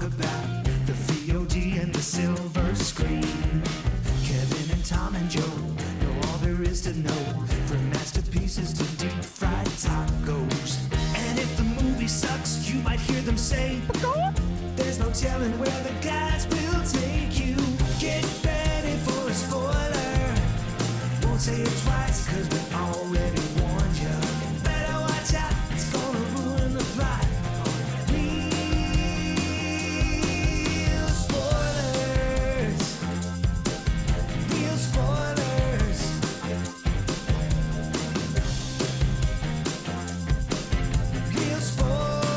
about the VOD and the silver screen. Kevin and Tom and Joe know all there is to know, from masterpieces to deep fried tacos. And if the movie sucks, you might hear them say, there's no telling where the guys will take you. Get ready for a spoiler. Won't say it twice, cause we already warned you. Better watch out, it's gonna ruin the plot. Real spoilers. Real spoilers. Real spoilers.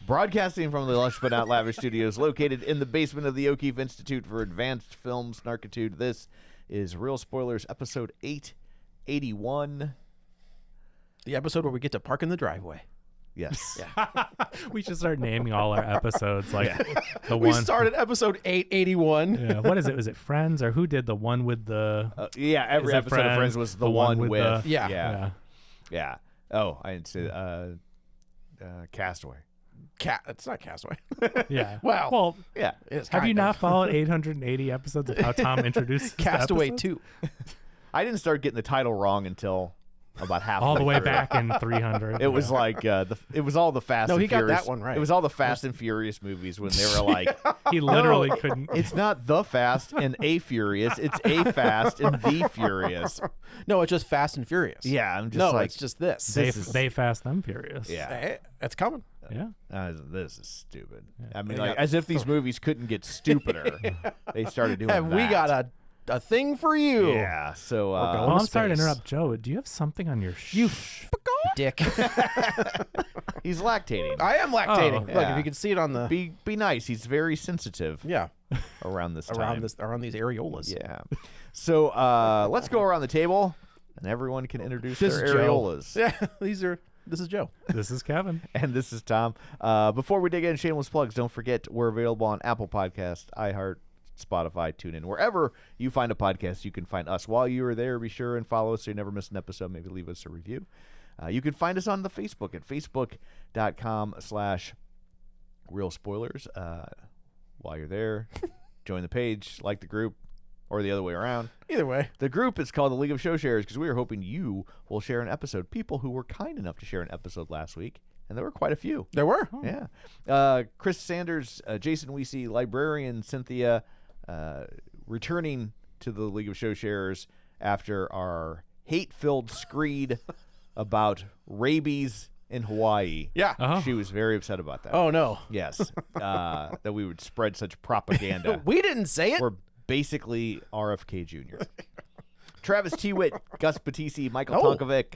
Broadcasting from the lush but not lavish studios located in the basement of the O'Keefe Institute for Advanced Film Snarkitude, this is Real Spoilers, episode 881. The episode where we get to park in the driveway. Yes. We should start naming all our episodes like the We one. started episode 881. Yeah, what is it? Was it Friends or who did the one with the? Yeah, every Is it episode of Friends was the one with the? Yeah. Yeah. Oh, I didn't say Castaway. It's not Castaway. Yeah. Well, Yeah. it's Have you kind not of. followed 880 episodes of how Tom introduced Castaway 2? I didn't start getting the title wrong until about half all the way through. back in 300? It was like it was all the Fast No, and he got Furious. that one right. It was all the Fast and Furious movies when they were like, he literally couldn't. it's not the Fast and a Furious, it's a Fast and the Furious. No, it's just Fast and Furious. Yeah, I'm just No, like, it's just this. They fast them furious. yeah. Hey, it's coming. Yeah. This is stupid. Yeah. I mean, Yeah. like, as if these movies couldn't get stupider. They started doing And that. we got a thing for you. Yeah, so going Oh, I'm sorry to space. interrupt, Joe. Do you have something on your Dick. he's lactating. I am lactating. Oh, Look, yeah. if you can see it on the Be nice. He's very sensitive yeah around this time. around these areolas. Yeah. So let's go around the table, and everyone can introduce This their is Joe. areolas. Yeah, this is Joe. This is Kevin. And this is Tom. Before we dig in, shameless plugs, don't forget we're available on Apple Podcasts, iHeart, Spotify, TuneIn. Wherever you find a podcast, you can find us. While you are there, be sure and follow us so you never miss an episode. Maybe leave us a review. You can find us on the Facebook at facebook.com/Real Spoilers. While you're there, join the page, like the group, or the other way around. Either way. The group is called the League of Show Sharers because we are hoping you will share an episode. People who were kind enough to share an episode last week, and there were quite a few. There were. Yeah. Chris Sanders, Jason Weesey, Librarian Cynthia, returning to the League of Show Sharers after our hate-filled screed about rabies in Hawaii. Yeah. Oh. She was very upset about that. Oh no. Yes. That we would spread such propaganda. We didn't say it. We're basically RFK Jr. Travis Tewitt, Gus Batisi, Michael Oh. Tonkovic.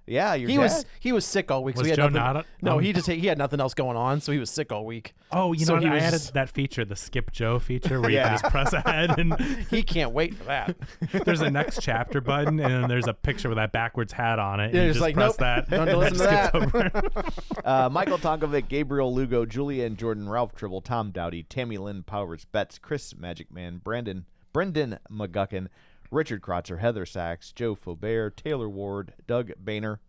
Yeah, He was sick all week. So Was we had Joe nothing, not? No, he had nothing else going on, so he was sick all week. Oh, you So know he what? I was added just- that feature, the Skip Joe feature, where you Yeah. can just press ahead and He can't wait for that. there's a next chapter button, and then there's a picture with that backwards hat on it. Yeah, and you just just like, press nope, that. don't and listen to it that. skips over. Michael Tonkovic, Gabriel Lugo, Julia and Jordan, Ralph Tribble, Tom Dowdy, Tammy Lynn Powers, Betts, Chris Magic Man, Brendan McGuckin, Richard Krotzer, Heather Sachs, Joe Faubert, Taylor Ward, Doug Boehner,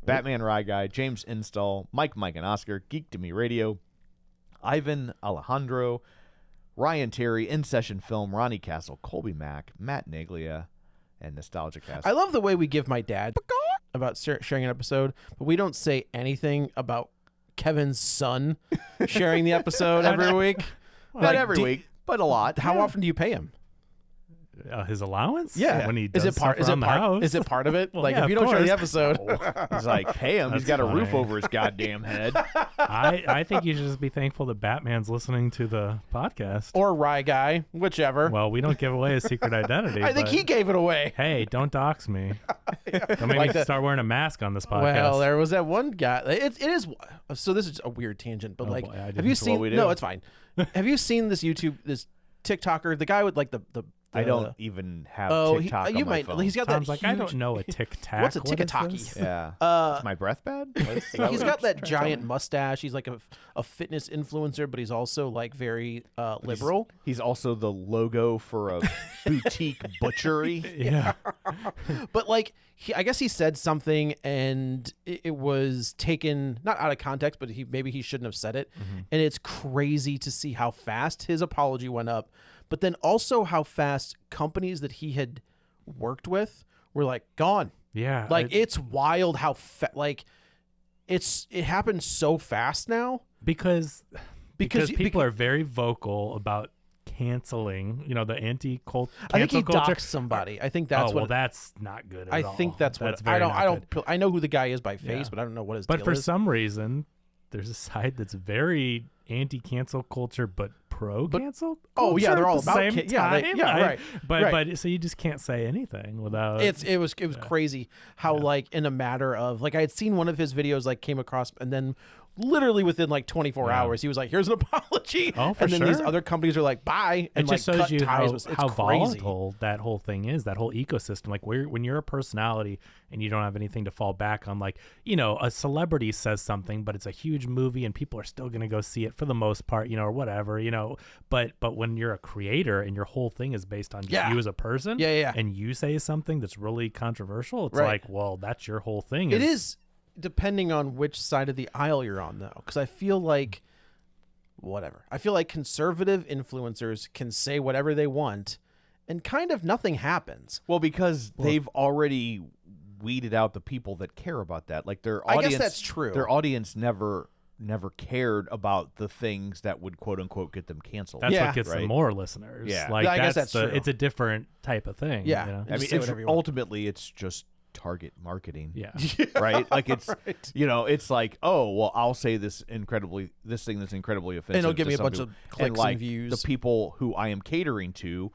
Batman Rye Guy, James Install, Mike and Oscar, Geek to Me Radio, Ivan Alejandro, Ryan Terry, In Session Film, Ronnie Castle, Colby Mack, Matt Naglia, and Nostalgia Cast. I love the way we give my dad about sharing an episode, but we don't say anything about Kevin's son sharing the episode every week. Not Like, every week, but a lot. How often do you pay him? His allowance? Yeah. When he is does it part? stuff Is it around the part? house. Is it part of it? Well, Like yeah, if you of don't share the course. episode, He's like, pay him. He's That's got a roof funny. over his goddamn head. I think you should just be thankful that Batman's listening to the podcast. or Rye Guy, whichever. Well, we don't give away his secret identity. I think but he gave it away. Hey, don't dox me. Don't make Like me that- start wearing a mask on this podcast. Well, there was that one guy. It is. So this is a weird tangent, but Oh, like, boy, I have didn't- you It's what seen? we do. No, it's fine. Have you seen this TikToker, the guy with like the I don't even have Oh, TikTok on you my might. phone. He's got Tom's that like, huge. I don't know a tic-tac. What's a What is tic-tac-y? this? Yeah. Is my breath bad? Is that He's what got that you're trying to tell giant me? mustache. He's like a fitness influencer, but he's also like very liberal. He's also the logo for a boutique butchery. Yeah. But like, I guess he said something, and it was taken not out of context, but maybe he shouldn't have said it. And it's crazy to see how fast his apology went up, but then also how fast companies that he had worked with were like gone. Yeah. Like it's wild how like it happens so fast now. because Because people are very vocal about canceling, the anti-cult I think he culture. doxed somebody. I think that's what. That's not good at I all. think that's what. very not I good. don't. I know who the guy is by face, Yeah. but I don't know what his But deal for is. some reason, there's a side that's very anti-cancel culture, but pro-cancel. Oh, yeah, culture they're at all the about same yeah, time. right. But so you just can't say anything without. It was crazy how like in a matter of like I had seen one of his videos like came across, and then literally within like 24 Yeah. hours he was like, here's an apology. Oh, for and then these sure. other companies are like, bye, and It like just shows cut you ties. how, It's how crazy. volatile that whole thing is, that whole ecosystem. Like when you're a personality and you don't have anything to fall back on, like, a celebrity says something, but it's a huge movie and people are still going to go see it for the most part, or whatever, but when you're a creator and your whole thing is based on just Yeah. you as a person Yeah. and you say something that's really controversial, it's Right. like, well, that's your whole thing. It is depending on which side of the aisle you're on, though, because I feel like conservative influencers can say whatever they want, and kind of nothing happens. Well, because they've already weeded out the people that care about that. Like their I audience, guess that's true. Their audience never cared about the things that would quote unquote get them canceled. That's Yeah. what gets them Right. more listeners. Yeah. Like I guess that's that's true. it's a different type of thing. Yeah. you know? Just I mean, say whatever you want. ultimately, it's just target marketing. Yeah. Right. Like it's Right. it's like, oh well, I'll say this thing that's incredibly offensive, And it'll give to me a some bunch people. of clicks and, like, and views. The people who I am catering to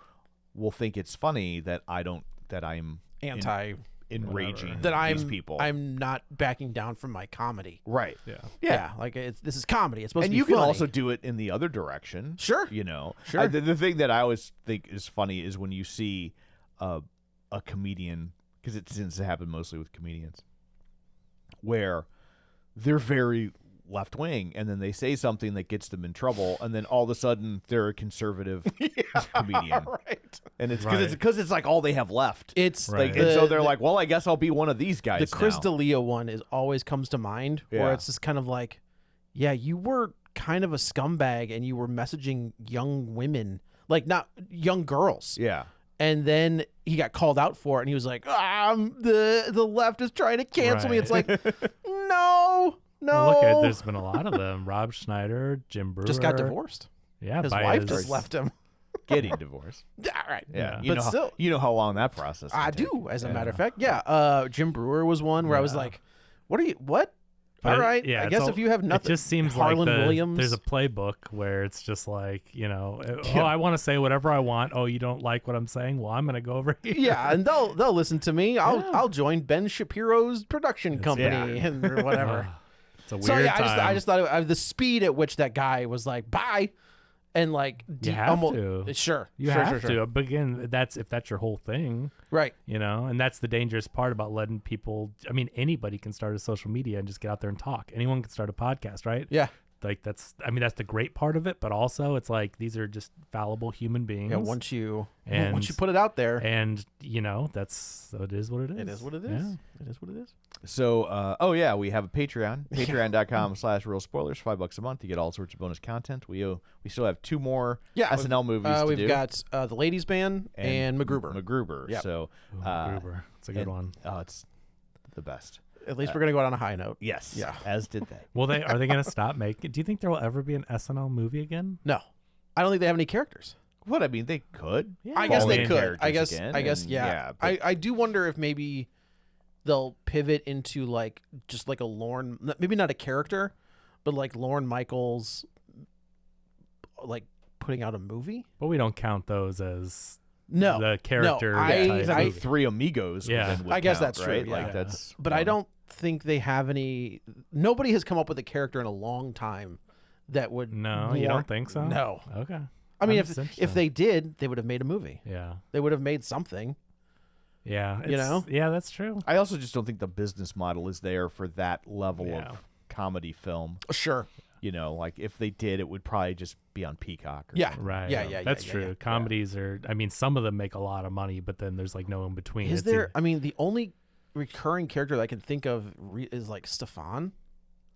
will think it's funny that I'm Anti enraging that these people. I'm not backing down from my comedy. right. Yeah. Yeah, like this is comedy. It's supposed And to be you can funny. also do it in the other direction. Sure. Sure. The thing that I always think is funny is when you see a comedian, because it tends to happen mostly with comedians, where they're very left wing, and then they say something that gets them in trouble, and then all of a sudden they're a conservative comedian, right. and it's Right. because it's like all they have left. It's Right. Like, and so they're like, well, I guess I'll be one of these guys. the Chris now. D'Elia one always comes to mind, where Yeah. it's just kind of like, yeah, you were kind of a scumbag, and you were messaging young women, like not young girls. Yeah. And then he got called out for it, and he was like, the left is trying to cancel me. Right. It's like, no. Well, look at there's been a lot of them. Rob Schneider, Jim Brewer just got divorced. Yeah, His by wife his- just left him. Getting divorced. All right. Yeah. Yeah. But still, You know how long that process can I take. do, as a matter of fact. Yeah. Jim Brewer was one where I was Yeah. like, what? But All right. yeah, I it's guess all- if you have nothing. It just seems Harlan like Williams. there's a playbook where it's just like, oh, I want to say whatever I want. Oh, you don't like what I'm saying? Well, I'm going to go over here. Yeah, and they'll listen to me. I'll join Ben Shapiro's production company and or whatever. It's a weird So yeah, time. I just thought the speed at which that guy was like bye, and like You have to. Sure, You sure, have sure. to. But again, if that's your whole thing, Right. and that's the dangerous part about letting people. I mean, anybody can start a social media and just get out there and talk. Anyone can start a podcast, right? Yeah. Like that's the great part of it, but also it's like these are just fallible human beings. Yeah. Once you And- put it out there, And so it is what it is. it is what it is. Yeah. It is what it is. So, we have a Patreon, patreon.com/real spoilers, $5 a month. You get all sorts of bonus content. We still have 2 more Yeah, SNL movies to we've do. got the Ladies Band and MacGruber. MacGruber. Yep. So, Ooh, Gruber. It's a good and- one. Oh, it's the best. At least we're gonna go out on a high note. Yes. Yeah. As did they. Are they going to stop making? Do you think there will ever be an SNL movie again? No, I don't think they have any characters. What I mean, they could. Yeah. I guess Fall they in could. characters I guess. again, I guess. and Yeah. but- I do wonder if maybe they'll pivot into like just like a Lorne, maybe not a character, but like Lorne Michaels, like putting out a movie. But we don't count those as No, the character. No, Yeah, type he's like movie. 3 Amigos. Yeah. would I guess count, that's true, right? yeah. Like that's. but I don't think they have any. Nobody has come up with a character in a long time that would. No, you don't think so? No. Okay. I mean, That's if interesting. they did, they would have made a movie. Yeah. They would have made something. Yeah. You know? Yeah, that's true. I also just don't think the business model is there for that level Yeah. of comedy film. Sure. You know, like if they did, it would probably just be on Peacock. Or Yeah. something. Right. Yeah. That's yeah, true. yeah. Comedies are, I mean, some of them make a lot of money, but then there's like no in between. Is It's there? I mean, the only recurring character that I can think of is like Stefan.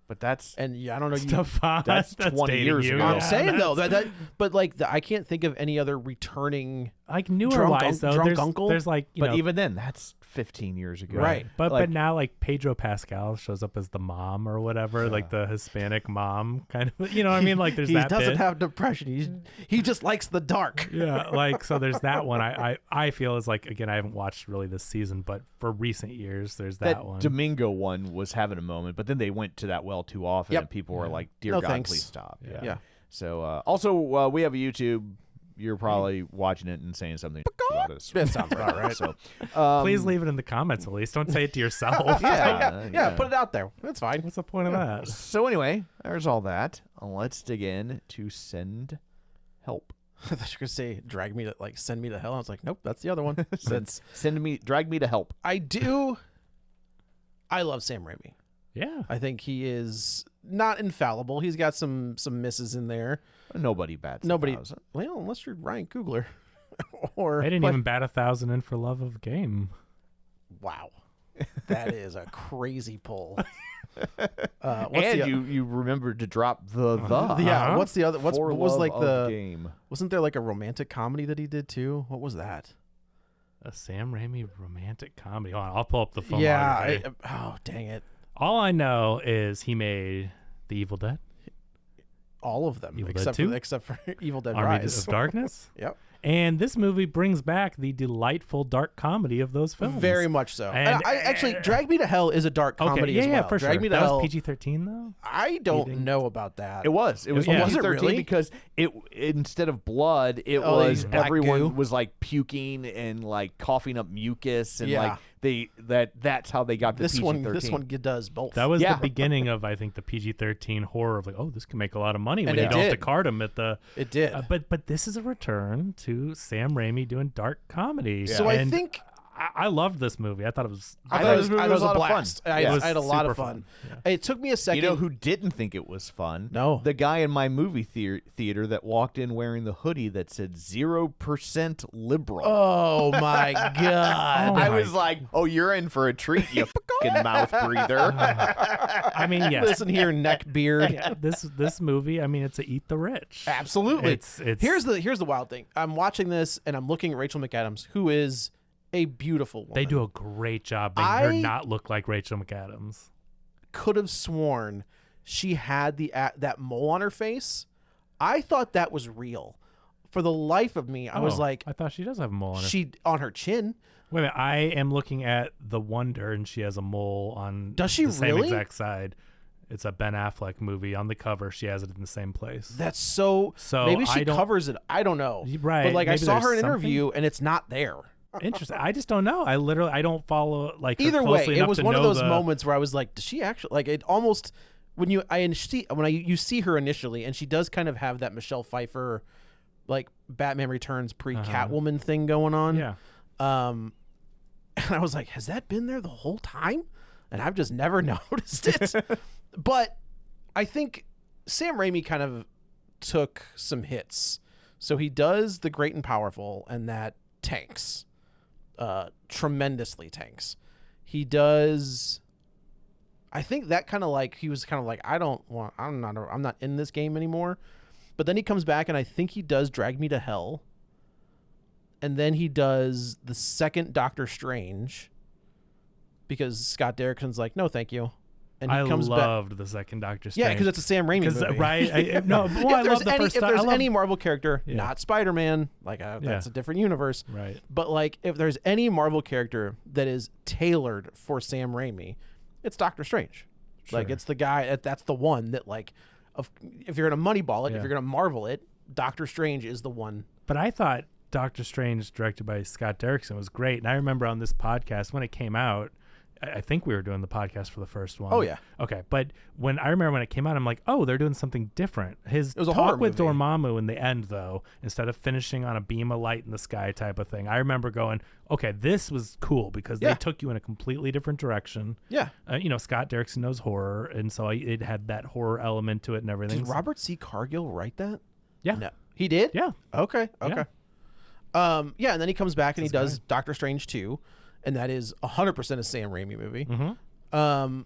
But that's And I don't know. Stefan, that's 20 dating years you. ago. I'm Yeah, saying though that's- but like I can't think of any other returning. like newer Drunk wise though, drunk there's, uncle? there's like, you but know, even then, that's 15 years ago. Right. But Like- now like Pedro Pascal shows up as the mom or whatever, like the Hispanic mom kind of, you know what I mean? Like there's He that doesn't bit. have depression. He just likes the dark. Yeah, like so there's that one. I feel is like, again, I haven't watched really this season, but for recent years there's that one. Domingo one was having a moment, but then they went to that well too often, Yep. and people were like, "Dear No God, thanks. please stop." Yeah. So also, we have a YouTube. You're probably watching it and saying something about us. That sounds about right. So, Please leave it in the comments at least. Don't say it to yourself. yeah, put it out there. That's fine. What's the point of that? So anyway, there's all that. Let's dig in to send help. I thought you were gonna say drag me to send me to hell. I was like, nope, that's the other one. That's Drag me to help. I do. I love Sam Raimi. Yeah. I think he is not infallible. He's got some misses in there. Nobody bats. Nobody. 1,000. Well, unless you're Ryan Coogler. Or I didn't even bat 1,000 in for love of game. wow, that is a crazy pull. And you remembered to drop the. Yeah. Uh-huh. What's the other? What For was love like of the? game. Wasn't there like a romantic comedy that he did too? What was that? A Sam Raimi romantic comedy. Hold on, I'll pull up the filmography. Yeah. Oh, dang it. All I know is he made The Evil Dead, All of them, Evil Dead except 2? for Evil Dead Army Rise. of Darkness. Yep. And this movie brings back the delightful dark comedy of those films. Very much so. And- And I actually, Drag Me to Hell is a dark comedy yeah, as well. yeah, for Drag sure. Me to That Hell. was PG-13 though. I don't know about that. It was. It was Yeah. Was it PG-13 really? because it instead of blood, it Oh, was black everyone goo? was like puking and like coughing up mucus and Yeah. like that's how they got the This PG-13. one does both. That was Yeah. the beginning of, I think, the PG-13 horror of like, oh, this can make a lot of money when And you it don't have to did. card them at the. It did. But this is a return to Sam Raimi doing dark comedy. So I And think I loved this movie. I thought it was. I thought thought this movie it was was a lot a of fun. blast. Yeah. I It was had a lot super of fun. fun. It took me a second. You know who didn't think it was fun? No. The guy in my movie theater that walked in wearing the hoodie that said 0% liberal. Oh my god! Oh I my- was like, "Oh, you're in for a treat, you fucking mouth breather." I mean, yes. Listen here, neck beard. Yeah, this movie. I mean, it's a eat the rich. Absolutely. It's Here's the wild thing. I'm watching this and I'm looking at Rachel McAdams, who is a beautiful woman. They do a great job making her I- not look like Rachel McAdams. Could have sworn she had that mole on her face. I thought that was real. For the life of me, I was Oh, like, I thought she does have a mole on her. she on her chin. Wait a minute, I am looking at The Wonder, and she has a mole on Does she the same really? exact side. It's a Ben Affleck movie. On the cover, she has it in the same place. That's so. So maybe she I don't- covers it. I don't know. Right, But like I maybe saw there's her in an something. interview and it's not there. Interesting. I just don't know. I don't follow like her Either way, closely it enough was to one of know those the- moments where I was like, does she actually like it? Almost when you see her initially, and she does kind of have that Michelle Pfeiffer, like Batman Returns pre Catwoman thing going on. Yeah. And I was like, has that been there the whole time? And I've just never noticed it. But I think Sam Raimi kind of took some hits. So he does The Great and Powerful, and that tanks. Tremendously tanks. He does. I think that kind of like he was kind of like, I'm not in this game anymore. But then he comes back and I think he does Drag Me to Hell. And then he does the second Doctor Strange because Scott Derrickson's like, no, thank you. And he I comes back. loved the second Doctor Strange. Yeah, because it's a Sam Raimi movie. Right? No, well, I love the first if time. there's I love- any Marvel character, Yeah. not Spider-Man, like that's Yeah. a different universe. Right. But like, if there's any Marvel character that is tailored for Sam Raimi, it's Doctor Strange. Like, Sure. it's the guy. That's the one that like, if you're gonna Moneyball it, Yeah. if you're gonna Marvel it, Doctor Strange is the one. But I thought Doctor Strange, directed by Scott Derrickson, was great. And I remember on this podcast when it came out, I think we were doing the podcast for the first one. Oh, yeah. Okay, but when I remember when it came out, I'm like, oh, they're doing something different. His It was a horror talk with movie. Dormammu in the end, though, instead of finishing on a beam of light in the sky type of thing, I remember going, okay, this was cool because they took you in a completely different direction. Yeah. Scott Derrickson knows horror, and so it had that horror element to it and everything. Did Robert C. Cargill write that? Yeah. No. He did? Yeah. Okay. Yeah. And then he comes back and he does Doctor Strange 2, and that is 100% a Sam Raimi movie. Mm-hmm.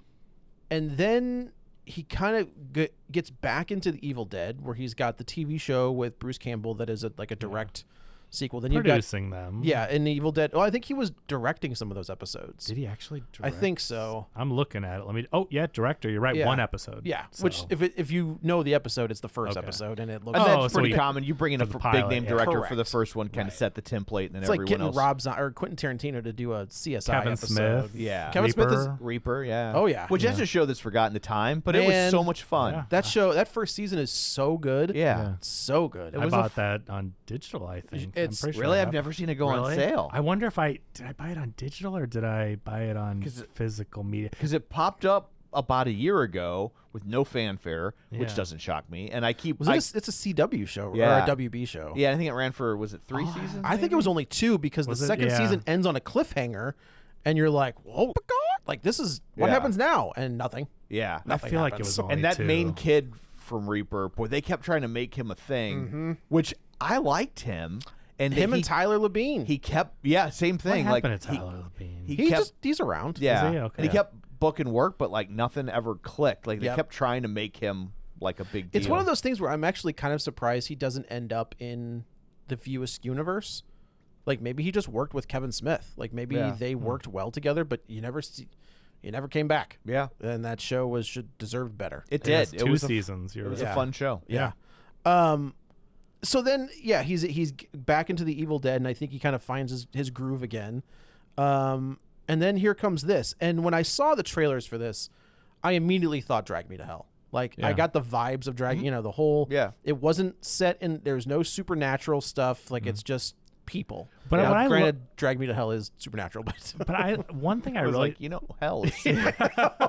And then he kind of gets back into The Evil Dead, where he's got the TV show with Bruce Campbell that is like a direct sequel. Then Producing them. Yeah, in The Evil Dead. Oh, I think he was directing some of those episodes. Did he actually direct? I think so. I'm looking at it. Director. You're right. Yeah. One episode. Yeah, So- which if you know the episode, it's the first Okay. episode, and it looks. And Oh, that's so pretty he- common. You bring in a for the big pilot, name yeah. director for the Correct. first one, kind of set the template, and then It's like everyone getting else. or Quentin Tarantino to do a CSI Kevin episode. Smith. Yeah. Kevin Smith is Reaper, yeah. Oh, yeah. Which is a show that's forgotten the time, but it was Man. so much fun. Yeah. that show. That first season is so good. Yeah. So good. It I was bought that on digital, I think. It's- I'm pretty sure Really? I I've have. never seen it go on Really? sale. I wonder if did I buy it on digital or did I buy it on physical media? Because it popped up about a year ago with no fanfare, which Yeah. doesn't shock me. And I keep... It's a CW show Yeah. or a WB show. Yeah, I think it ran for, was it 3 seasons? I think it was only 2 because Was the it? second Yeah. season ends on a cliffhanger, and you're like, whoa, like this is what Yeah. happens now, and nothing. Yeah. I Nothing feel like it happens. was only And that 2. main kid from Reaper, boy, they kept trying to make him a thing, which I liked him. And Him he, and Tyler Labine. he kept, same What thing. happened like to Tyler Labine? he kept, he's around. yeah, Is he? Okay. and he kept booking work, but like nothing ever clicked. Like they Yep. kept trying to make him like a big deal. It's one of those things where I'm actually kind of surprised he doesn't end up in the View Askew universe. Like maybe he just worked with Kevin Smith. Like maybe Yeah. they worked well together, but you never came back. Yeah, And that show deserved better. it It has did. 2 It was seasons. It You're was right. a fun show. Yeah. So then, he's back into the Evil Dead, and I think he kind of finds his groove again. And then here comes this. And when I saw the trailers for this, I immediately thought Drag Me to Hell. Like, I Yeah. got the vibes of Drag, the whole... Yeah. It wasn't set in... There's no supernatural stuff. Like, it's just people. But Now, what I granted, Drag Me to Hell is supernatural, but... But one thing I I was really like, hell is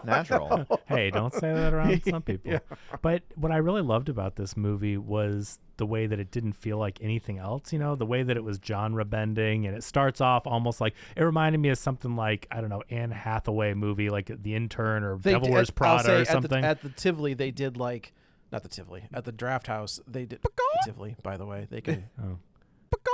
natural. hey, don't say that around some people. But what I really loved about this movie was the way that it didn't feel like anything else, the way that it was genre bending, and it starts off almost like it reminded me of something like, I don't know, Anne Hathaway movie like The Intern or Devil Wears Prada or something. At the Tivoli, they did like... Not the Tivoli. At the Draft House, they did... Tivoli, by the way. They can...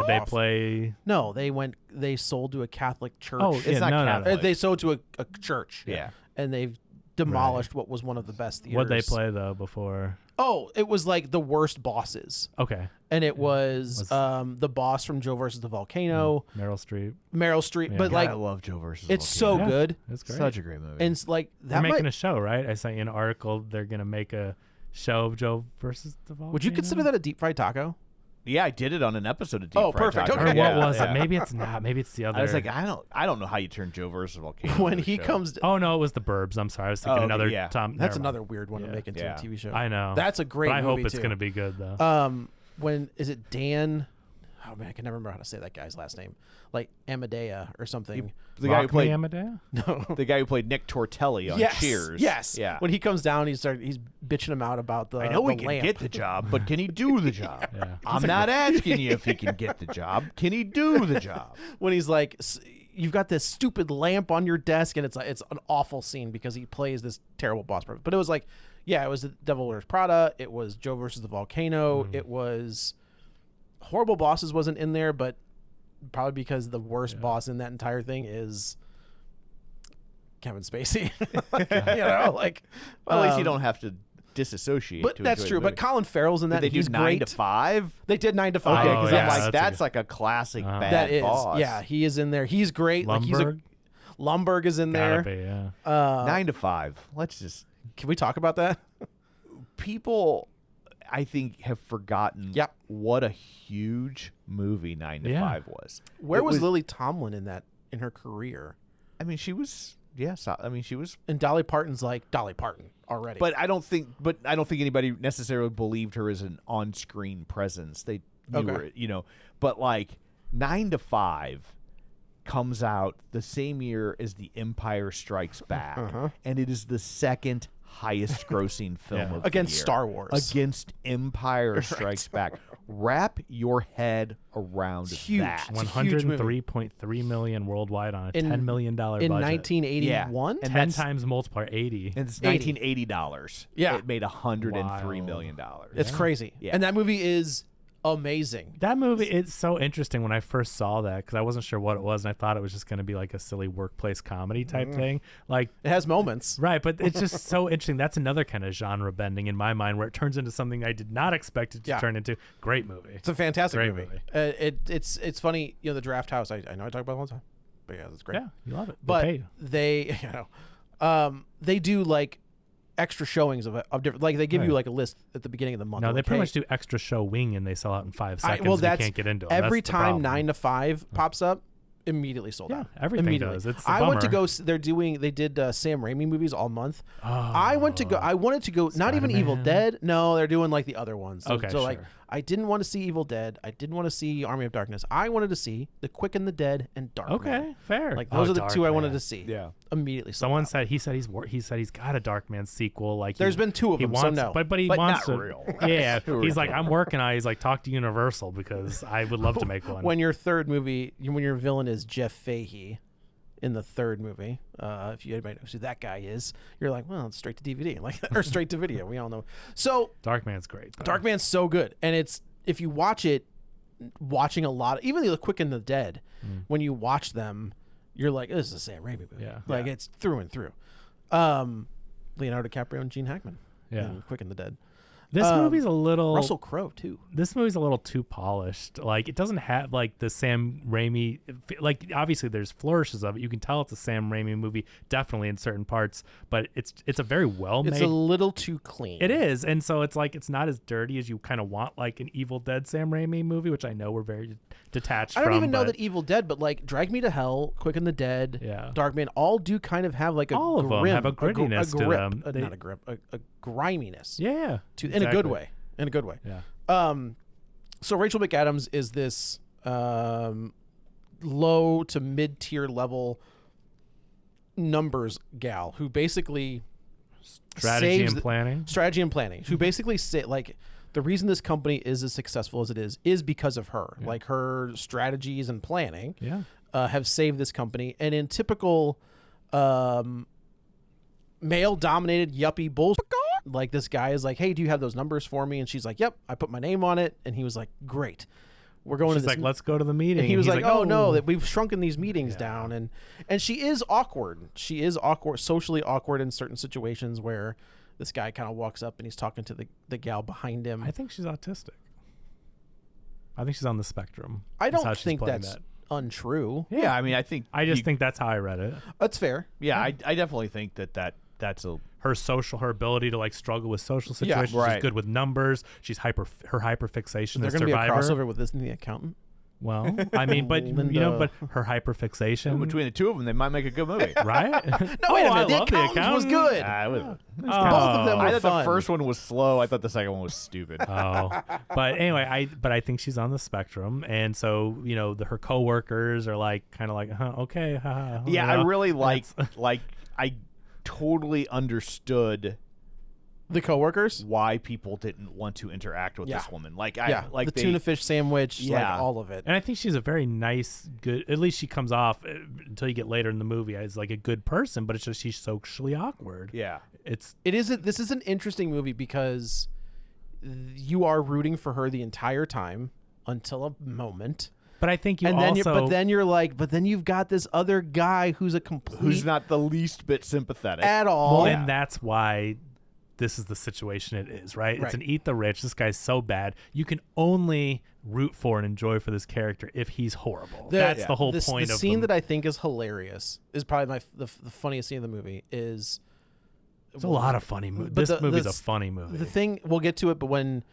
Did they play? No, they sold to a Catholic church. Oh, It's yeah, not no, Catholic. They sold to a church. Yeah. And they've demolished what was one of the best theaters. What'd they play though before? Oh, it was like the worst bosses. Okay, And it was the boss from Joe versus the Volcano, Meryl Streep. Meryl Streep. Yeah. But God, like, I love Joe versus it's Volcano. so Yeah. good. That's great. Such a great movie. And it's like They're that making might, a show, right? I sent you an article. They're gonna make a show of Joe versus the Volcano. would you consider that a deep fried taco? yeah, I did it on an episode of Deep Oh, Fried perfect. Taco. Or Okay. what Yeah, was yeah. it? Maybe it's not. Maybe it's the other. I was like, I don't know how you turn Joe versus Volcano. When into a he show. comes, oh no, it was the Burbs. I'm sorry. I was thinking okay, another yeah. Tom. that's never mind. another weird one to Yeah. make into Yeah. a TV show. I know. That's a great But I hope movie, it's too. gonna be good though. When is it Dan? Oh man, I can never remember how to say that guy's last name. Like Amadea or something. the guy who Rock Me, played Amadea? No. the guy who played Nick Tortelli on Yes. Cheers. Yes. Yeah. When he comes down, he's bitching him out about the. I know he the can lamp. get the job, but can he do the job? Yeah. I'm not asking you if he can get the job. Can he do the job? When he's like, you've got this stupid lamp on your desk, and it's an awful scene because he plays this terrible boss. But it was like, yeah, it was the Devil Wears Prada. It was Joe versus the Volcano. It was Horrible Bosses wasn't in there, but probably because the worst boss in that entire thing is Kevin Spacey. Like, Well, at least you don't have to disassociate. But to that's enjoy true. the But movie. Colin Farrell's in that. Did they and he's do 9 great. to 5? They did 9 to 5. Okay, Oh, because yeah, I'm like, that's a that's good- like a classic bad that is. boss. Yeah, he is in there. He's great. Like Lumberg? Lumberg is in Gotta there. be, yeah. 9 to 5. Let's just Can we talk about that? people I think have forgotten Yep. what a huge movie 9 to Yeah. 5 was. Where It was Lily Tomlin in her career? I mean, she was she was, And Dolly Parton's like Dolly Parton already. but I don't think anybody necessarily believed her as an on-screen presence. They knew Okay. her, but like 9 to 5 comes out the same year as The Empire Strikes Back, and it is the second highest grossing film of against the year. Star Wars. Against Empire Strikes Back. Wrap your head around huge. that. It's a huge movie. 103.3 million worldwide on a $10 million budget. In 1981? Yeah. And 10 times multiplier 80. And it's $1980. Yeah. It made $103 million. It's crazy. Yeah. And that movie is amazing. That movie, it's so interesting when I first saw that because I wasn't sure what it was and I thought it was just going to be like a silly workplace comedy type thing. Like It has moments. Right, but it's just so interesting. That's another kind of genre bending in my mind where it turns into something I did not expect it to turn into. Great movie. It's a fantastic Great movie. movie. It's funny, the Draft House. I know I talk about it all the time, but yeah, it's great. Yeah, you love it. But they they do like extra showings of different. Like they give you like a list at the beginning of the month. No, like, they pretty much do extra show wing and they sell out in 5 seconds. well, and that's you can't get into them. every That's the time problem. 9 to 5 pops up. Immediately sold out. Everything immediately. does. It's a I went to bummer. go. They did Sam Raimi movies all month. Oh, I wanted to go. Not even Evil Spider-Man. Dead. No, they're doing like the other ones. So, Okay, so like sure. I didn't want to see Evil Dead. I didn't want to see Army of Darkness. I wanted to see The Quick and the Dead and Dark. Okay, fair. Like those are the two I wanted Darkman. to see. Yeah. Immediately. sold Someone out. said he said he's got a Darkman sequel. Like There's been 2 of he them, wants, so no. but he But wants not to. real. Yeah, he's like I'm working on it. He's like talk to Universal because I would love to make one. When your third movie, when your villain is Jeff Fahey in the third movie, if anybody knows who that guy is, you're like, well, it's straight to DVD, like or straight to video. We all know. So Darkman's great. though. Darkman's so good, and it's if you watch it, watching a lot, even The Quick and the Dead, when you watch them, you're like, this is a Sam Raimi movie. Yeah. Like it's through and through. Leonardo DiCaprio and Gene Hackman. Yeah. in Quick and the Dead. This movie's a little Russell Crowe too. This movie's a little too polished. Like it doesn't have like the Sam Raimi. Like obviously there's flourishes of it. You can tell it's a Sam Raimi movie, definitely in certain parts. But it's a very well made. It's a little too clean. It is, and so it's like it's not as dirty as you kind of want, like an Evil Dead Sam Raimi movie, which I know we're very detached I don't from. even know but that Evil Dead, but like Drag Me to Hell, Quick and the Dead, Yeah. Darkman, all do kind of have like a All of them grim, have a grittiness to grip, them. They- not a grip, a griminess. Yeah, In a good way. In a good way. Yeah. So Rachel McAdams is this low to mid tier level numbers gal who basically Strategy saves and the- planning. strategy and planning. Who basically say like the reason this company is as successful as it is because of her. Like her strategies and planning Yeah. have saved this company. And in typical male dominated yuppie bullshit, like this guy is like, hey, do you have those numbers for me? And she's like, yep, I put my name on it. And he was like, great, we're going She's to this. like, let's go to the meeting. and he was he's like, oh no, that we've shrunken these meetings down. And she is awkward. She is awkward, socially awkward in certain situations where this guy kind of walks up and he's talking to the gal behind him. I think she's autistic. I think she's on the spectrum. I That's how don't she's think playing that's that. untrue. Yeah, I mean, I think I just think that's how I read it. That's fair. Yeah, I definitely think that's a Her ability to like struggle with social Yeah, situations. right. She's good with numbers. She's her hyperfixation. There's as going to be a Survivor. crossover with this and The Accountant. Well, I mean, but Linda. but her hyperfixation. between the two of them, they might make a good movie. right? No, wait a minute. I The love Accountant was good. Both Both of them were I thought fun. the first one was slow. I thought the second one was stupid. Oh, but anyway, I think she's on the spectrum, and so her coworkers are like kind of like, okay, Yeah, I really like I totally understood The coworkers. why people didn't want to interact with this woman. Like Yeah, like the they, tuna fish sandwich, Yeah. like all of it. And I think she's a very nice, good. At least she comes off until you get later in the movie as like a good person, but it's just she's socially awkward. Yeah. It's This is an interesting movie because you are rooting for her the entire time until a moment. But I think you And then also. but then you've got this other guy who's a complete Who's not the least bit sympathetic. at all. well, and that's why this is the situation it is, right? It's Right. an eat the rich. This guy's so bad. You can only root for and enjoy for this character if he's horrible. That's the whole point the of scene them. that I think is hilarious is probably the funniest scene in the movie is It's a lot of funny movies. But This movie's a the- funny movie. the thing. We'll get to it, but when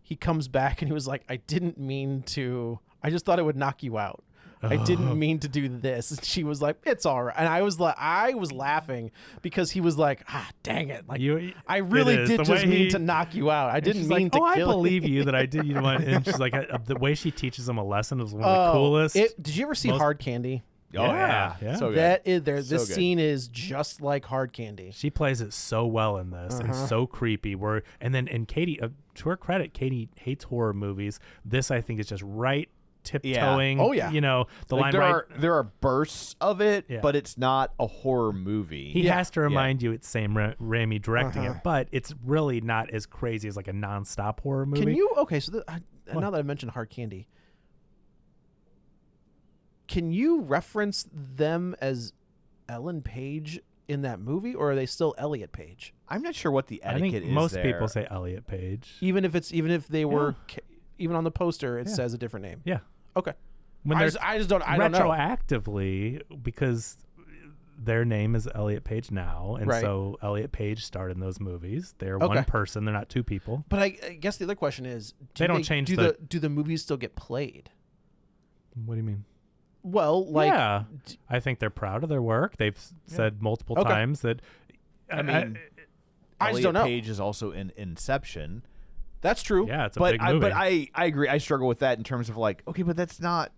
he comes back and he was like, I didn't mean to. I just thought it would knock you out. I didn't mean to do this. And she was like, it's all right. And I was laughing because he was like, dang it. Like, I really it is. did The just way mean he- to knock you out. I And didn't she's mean like, to I kill believe you that I did. You know what? And she's like, the way she teaches him a lesson is one of the coolest. Did you ever see most- Hard Candy? Oh yeah. Yeah. So good. That is there. So This good. scene is just like Hard Candy. She plays it so well in this and so creepy. And Katie, to her credit, Katie hates horror movies. This, I think, is just right tiptoeing. Oh, yeah. You know, the Like, line right. there are bursts of it, Yeah. but it's not a horror movie. He has to remind you it's Sam Raimi directing it, but it's really not as crazy as like a nonstop horror movie. Can you? Okay, so now that I mentioned Hard Candy, can you reference them as Ellen Page in that movie, or are they still Elliot Page? I'm not sure what the I etiquette think is most there. people say Elliot Page. Even if they were, even on the poster, it says a different name. Yeah. Okay. When I they're just don't. I don't know. retroactively, because their name is Elliot Page now, and Right. so Elliot Page starred in those movies. They're Okay. one person; they're not two people. But I guess the other question is, They don't change do the- do the movies still get played? What do you mean? Well, like yeah, I think they're proud of their work. They've said multiple Okay. times that. I mean, I just Elliot don't know. Page is also in Inception. that's true. Yeah, it's a But big movie. I agree. I struggle with that in terms of like, okay, but that's not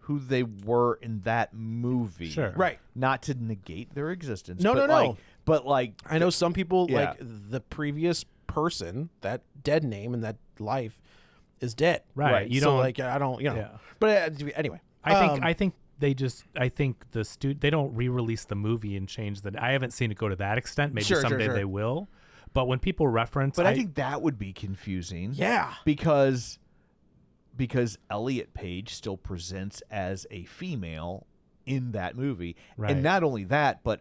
who they were in that movie. Sure. Right. Not to negate their existence. No, but no, like, no. But like, I know some people Yeah. like the previous person, that dead name in that life is dead. Right. You so don't like I don't, you know. Yeah. But anyway, I think they just they don't re-release the movie and change the. I haven't seen it go to that extent. Maybe Sure, someday sure. they will. But when people reference, but I think that would be confusing. yeah. Because Elliot Page still presents as a female in that movie, Right. and not only that, but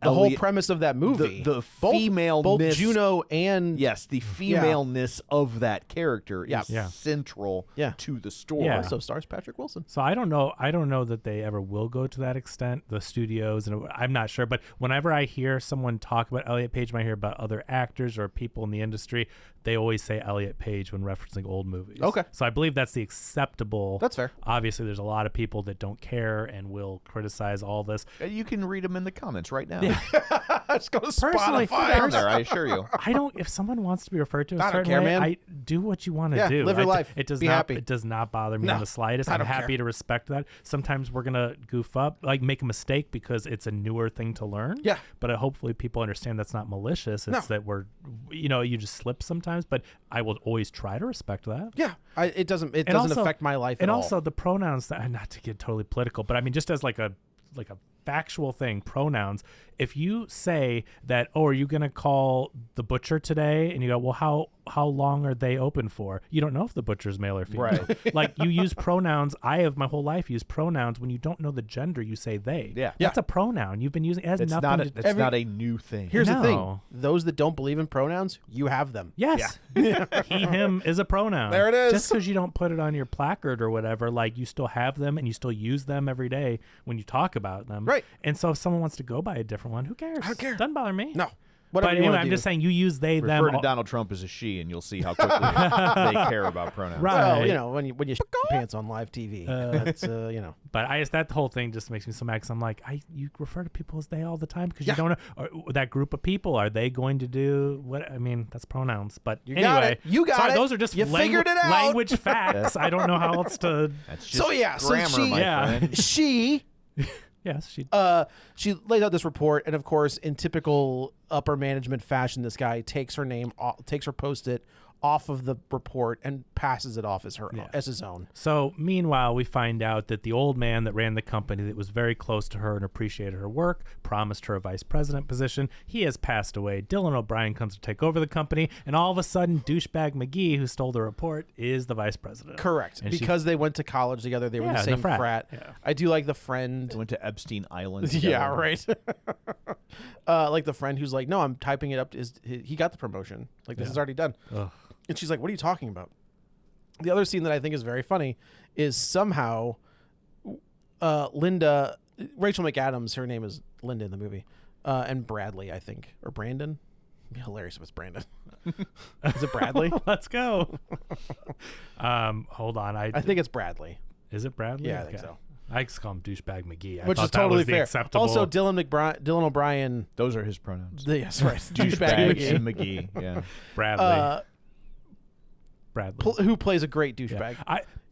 The whole Elliot, premise of that movie, the both femaleness, Juno and yes, the femaleness of that character Yeah. is Yeah. central Yeah. to the story. Yeah. also stars Patrick Wilson. So I don't know that they ever will go to that extent, the studios, and I'm not sure. But whenever I hear someone talk about Elliot Page, when I hear about other actors or people in the industry, they always say Elliot Page when referencing old movies. Okay. So I believe that's the acceptable. That's fair. Obviously, there's a lot of people that don't care and will criticize all this. And you can read them in the comments right now. Let's go to Personally, Spotify. Down there, I assure you. I don't. If someone wants to be referred to a I don't certain care, way, man. I do what you want to Yeah, do. live your life. It does Be not. happy. It does not bother me No, on the slightest. I I'm don't happy care. to respect that. Sometimes we're gonna goof up, like make a mistake because it's a newer thing to learn. Yeah. But hopefully people understand that's not malicious. It's that we're, you just slip sometimes. But I will always try to respect that. Yeah, it doesn't And doesn't also- affect my life And at also all. the pronouns that, not to get totally political, but I mean just as like a factual thing, pronouns. If you say that, oh, are you going to call the butcher today? And you go, well, how long are they open for? You don't know if the butcher's male or female. Right. Like you use pronouns. I have my whole life used pronouns. When you don't know the gender, you say they. Yeah. That's a pronoun. You've been using it. Has It's nothing not. to It's not a new thing. Here's the thing: No. those that don't believe in pronouns, you have them. Yes. He, him is a pronoun. There it is. Just because you don't put it on your placard or whatever, like you still have them and you still use them every day when you talk about them. Right. And so if someone wants to go by a different one, who cares? I don't care. Doesn't bother me. No, But whatever you anyway, want I'm to just saying you use they, them. Refer to all- Donald Trump as a she, and you'll see how quickly they care about pronouns. Right. Well, when you shit your pants on live TV, that's But that whole thing just makes me so mad because I'm like, you refer to people as they all the time because Yeah. you don't know or that group of people. Are they going to do what? I mean, that's pronouns. But You anyway, got it. You got sorry, it. those are just You figured it out. language facts. I don't know how else to. That's just So, yeah, so grammar, she- my Yeah. friend. she Yes, she. she lays out this report, and of course, in typical upper management fashion, this guy takes her name, takes her post-it off of the report, and passes it off as his own. So, meanwhile, we find out that the old man that ran the company that was very close to her and appreciated her work, promised her a vice president position. He has passed away. Dylan O'Brien comes to take over the company, and all of a sudden, douchebag McGee, who stole the report, is the vice president. Correct, And she- because they went to college together. They were in Yeah, the the same frat. frat. Yeah. I do like the friend. Went to Epstein Island. Yeah, together. right. Like the friend who's like, no, I'm typing it up. He got the promotion? Like, this is already done. Ugh. And she's like, what are you talking about? The other scene that I think is very funny is somehow Linda, Rachel McAdams, her name is Linda in the movie, and Bradley, I think, or Brandon. It'd be hilarious if it's Brandon. Is it Bradley? Let's go. Hold on. I think it's Bradley. Is it Bradley? Yeah, I think so. I just call him douchebag McGee. I Which thought is that totally was the fair. acceptable. Also, Dylan O'Brien. Those are his pronouns. Yes, right. Douchebag McGee. and McGee. Yeah. Bradley. Bradley. Who plays a great douchebag.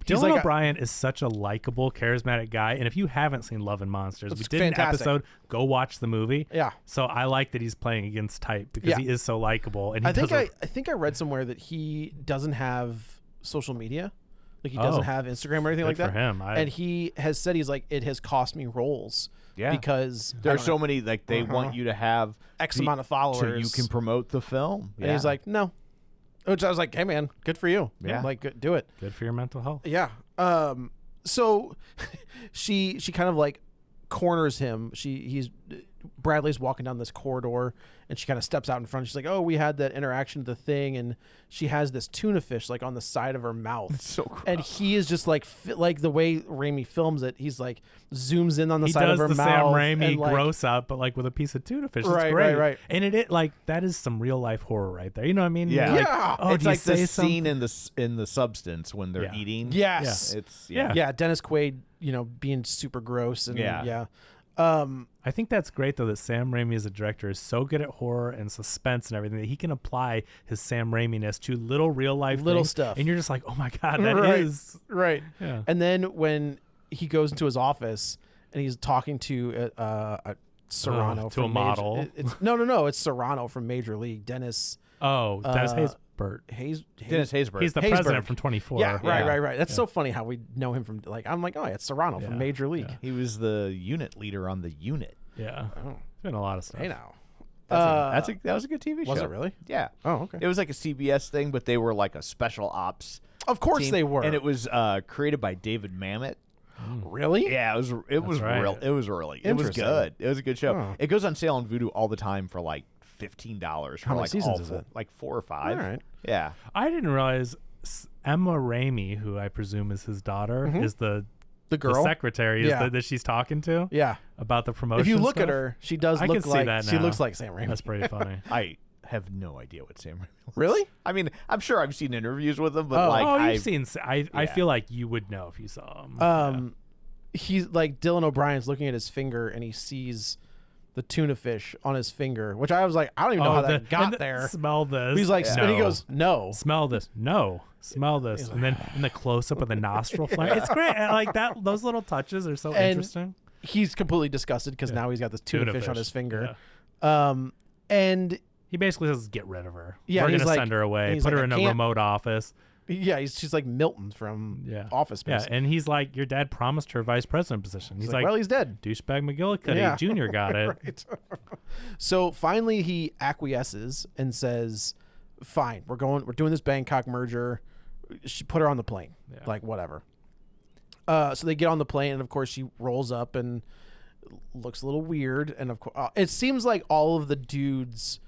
Dylan O'Brien is such a likable, charismatic guy, and if you haven't seen Love and Monsters, we did fantastic. an episode. Go watch the movie. Yeah. So I like that he's playing against type because he is so likable. And I think I read somewhere that he doesn't have social media, like he doesn't have Instagram or anything like that. For him, and he has said he's like, it has cost me roles. Yeah. Because there's so many, like they want you to have X amount of followers so you can promote the film. And he's like, no. Which I was like, hey man, good for you. Yeah. Like, do it. Good for your mental health. Yeah. So she kind of like corners him. Bradley's walking down this corridor and she kind of steps out in front. She's like, oh, we had that interaction at the thing, and she has this tuna fish like on the side of her mouth. It's so gross. And he is just like the way Raimi films it, he's like zooms in on the he side of her does the mouth. Sam Raimi and, like, gross out, but like with a piece of tuna fish. It's Right, great. right. And like that is some real life horror right there. You know what I mean? Yeah. Like, Yeah. Oh, it's do you like the say scene something? in the Substance when they're eating. Yes. It's Yeah. Dennis Quaid, being super gross and I think that's great though that Sam Raimi as a director is so good at horror and suspense and everything that he can apply his Sam Raimi-ness to little real life things, stuff. and you're just like, oh my god, that is right. Yeah. And then when he goes into his office and he's talking to Serrano to from a model. No, it's Serrano from Major League. Dennis Haysbert. Dennis Haysbert. He's the Haysbert. president from 24. Yeah, right. That's so funny how we know him from I'm like, oh, yeah, it's Serrano from Major League. Yeah. He was the unit leader on the unit. Yeah. Oh. It's been a lot of stuff. Hey now. That was a good TV show. Was it really? Yeah. Oh, okay. It was like a CBS thing, but they were like a special ops. Of course team, they were. and it was created by David Mamet. Really? Yeah, it was right. it was Interesting. good. It was a good show. Oh. It goes on sale on Vudu all the time for like $15 for How many like seasons is it? like 4 or 5. All right. Yeah. I didn't realize Emma Raimi, who I presume is his daughter, is the girl? the secretary Yeah. that she's talking to. Yeah. About the promotion. If you look stuff. at her, she does I look can see like that she now. looks like Sam Raimi. That's pretty funny. I have no idea what Sam Raimi looks. Really? I mean, I'm sure I've seen interviews with him, but like you've seen. I feel like you would know if you saw him. He's like Dylan O'Brien's looking at his finger and he sees the tuna fish on his finger, which I was like, I don't even know how that got there. Smell this. He's like, and he goes, no. Smell this. No. Smell this. And then in the close up of the nostril flame. It's great. And like that, those little touches are so interesting. He's completely disgusted because now he's got this tuna fish on his finger. And he basically says, get rid of her. Yeah, We're going to he's like- send her away. he's Put like, her I in a can't- remote office. yeah, she's like Milton from Office Space. Yeah, and he's like, your dad promised her vice president position. He's like, well, he's dead. Douchebag McGillicuddy Jr. got it. Right. So finally he acquiesces and says, fine, we're doing this Bangkok merger. She put her on the plane. Yeah. Like, whatever. So they get on the plane, and of course she rolls up and looks a little weird. And of course, it seems like all of the dudes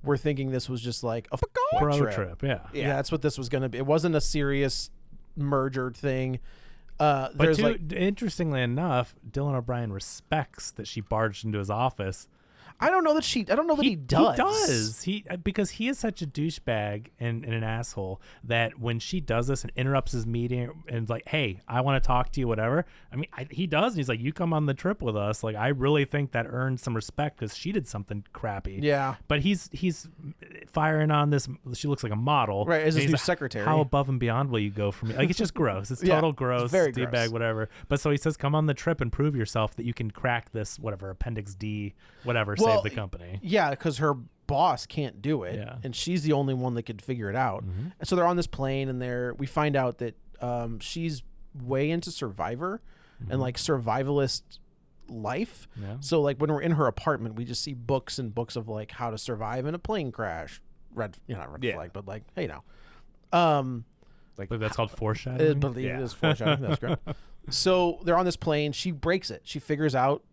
were thinking this was just like a Bro trip. Yeah. Yeah, that's what this was going to be. It wasn't a serious merger thing. But There's interestingly enough, Dylan O'Brien respects that she barged into his office. I don't know that he does. He does. Because he is such a douchebag and an asshole that when she does this and interrupts his meeting and is like, hey, I want to talk to you, whatever. I mean, he does. And he's like, you come on the trip with us. Like, I really think that earned some respect because she did something crappy. Yeah. But he's firing on this. She looks like a model. Right, as his And he's new like, secretary. How above and beyond will you go for me? Like, it's just gross. It's Yeah, total it's gross. very D-bag, gross. whatever. But so he says, come on the trip and prove yourself that you can crack this, whatever, Appendix D, whatever, save the company. Yeah, because her boss can't do it, Yeah. and she's the only one that could figure it out. And so they're on this plane, and we find out that she's way into Survivor and like survivalist life. Yeah. So like when we're in her apartment, we just see books and books of like how to survive in a plane crash. Not red flag, but like, hey now. I believe that's called I foreshadowing. believe it is foreshadowing. That's great. So they're on this plane. She breaks it. She figures out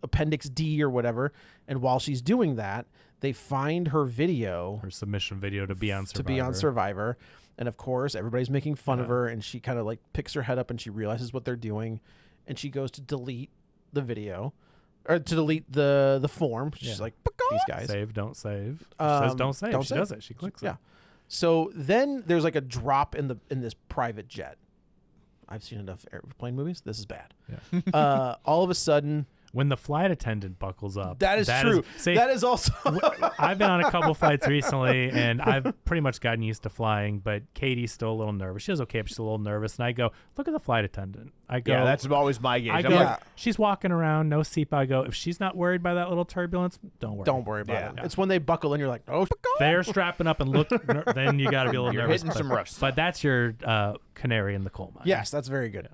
Appendix D or whatever. And while she's doing that, they find her video Her submission video to be on Survivor. to be on Survivor. And of course, everybody's making fun of her. And she kind of like picks her head up and she realizes what they're doing. And she goes to delete the video or to delete the form. She's like, these guys. Save, don't save. She says don't save. don't She save. does it. She clicks Yeah. it. So then there's like a drop in this private jet. I've seen enough airplane movies. This is bad. Yeah. All of a sudden, when the flight attendant buckles up. That is true. That is also. I've been on a couple flights recently, and I've pretty much gotten used to flying, but Katie's still a little nervous. She was okay, but she's a little nervous. And I go, look at the flight attendant. I go, Yeah, that's always my gauge. I go, she's walking around, no seatbelt. I go, if she's not worried by that little turbulence, don't worry. Don't worry about it. It's when they buckle in, you're like, oh, they're strapping up and look, then you got to be a little You're nervous. hitting some rough stuff. But that's your canary in the coal mine. Yes, that's very good.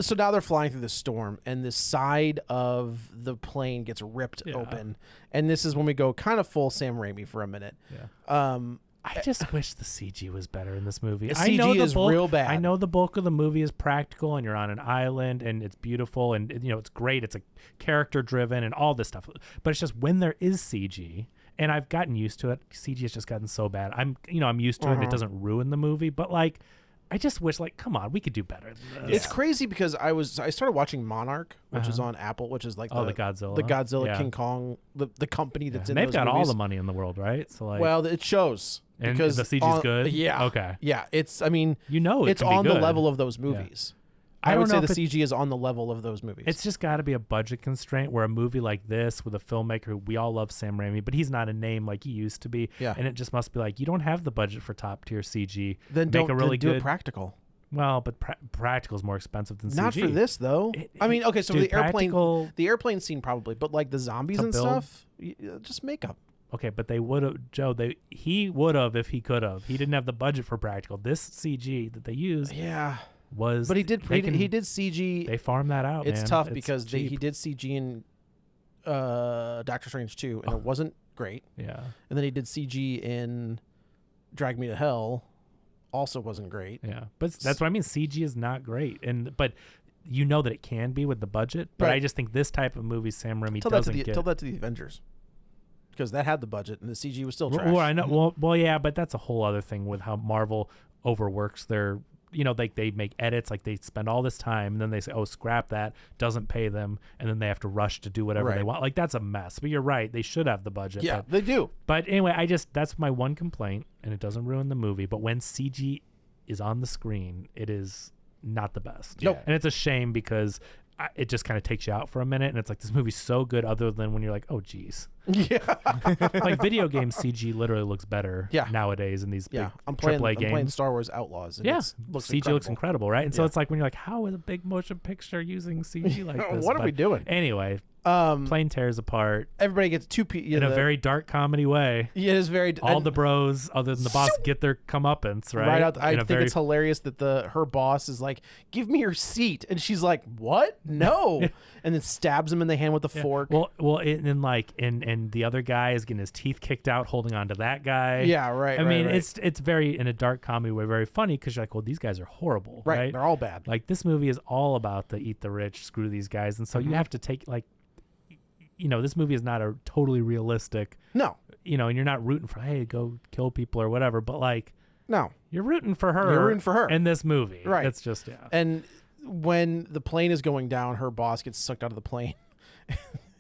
So now they're flying through the storm, and the side of the plane gets ripped open. And this is when we go kind of full Sam Raimi for a minute. Yeah. I just wish the CG was better in this movie. The I know CG is real bad. I know the bulk of the movie is practical, and you're on an island, and it's beautiful, and it's great. It's a character driven, and all this stuff. But it's just when there is CG, and I've gotten used to it. CG has just gotten so bad. I'm used to it. And it doesn't ruin the movie, but like. I just wish, come on, we could do better than this. It's crazy because I started watching Monarch, which is on Apple, which is like the Godzilla King Kong, the company that's in they've those got movies. all the money in the world, right? So well, it shows and because the CG's good. Yeah, okay, yeah. It's it's can on be the good. level of those movies. I would say the CG is on the level of those movies. It's just got to be a budget constraint where a movie like this with a filmmaker who we all love, Sam Raimi, but he's not a name like he used to be. Yeah. And it just must be like, you don't have the budget for top tier CG. Then make a really do good it practical. Well, but practical is more expensive than CG. Not for this though. Okay, so dude, the airplane scene probably, but like the zombies and stuff, just makeup. Okay, but they would have, Joe. He would have if he could have. He didn't have the budget for practical. This CG that they used, was. But he did CG. They farmed that out. It's man. tough because cheap. he did CG in Doctor Strange 2, and it wasn't great. Yeah. And then he did CG in Drag Me to Hell, also wasn't great. Yeah, but that's what I mean. CG is not great, but you know that it can be with the budget. But Right. I just think this type of movie, Sam Raimi Tell doesn't get. that to the Avengers, because that had the budget and the CG was still trash. Well, I know. Well, yeah, but that's a whole other thing with how Marvel overworks their. They make edits, like they spend all this time, and then they say, "Oh, scrap that," doesn't pay them, and then they have to rush to do whatever they want. Like that's a mess. But you're right; they should have the budget. Yeah, they do. But anyway, that's my one complaint, and it doesn't ruin the movie. But when CG is on the screen, it is not the best. Nope. And it's a shame because it just kind of takes you out for a minute, and it's like this movie's so good other than when you're like, oh geez. Yeah. Like video game CG literally looks better nowadays in these big AAA games. I'm playing Star Wars Outlaws. And CG looks incredible, right? And so it's like when you're like, how is a big motion picture using CG like this? What are we doing? Anyway, plane tears apart. Everybody gets in a very dark comedy way. Yeah, it is very. All the bros, other than the boss, get their comeuppance, right? Right out. I think it's hilarious that her boss is like, "Give me your seat," and she's like, "What? No!" And then stabs him in the hand with a fork. Well, and the other guy is getting his teeth kicked out, holding on to that guy. Yeah, right. I mean, right. it's very in a dark comedy way, very funny because you're like, well, these guys are horrible, right? They're all bad. Like this movie is all about the eat the rich, screw these guys, and so you have to take this movie is not a totally realistic. No. And you're not rooting for, hey, go kill people or whatever, but like, no, you're rooting for her. You're rooting for her in this movie, right? It's just And when the plane is going down, her boss gets sucked out of the plane.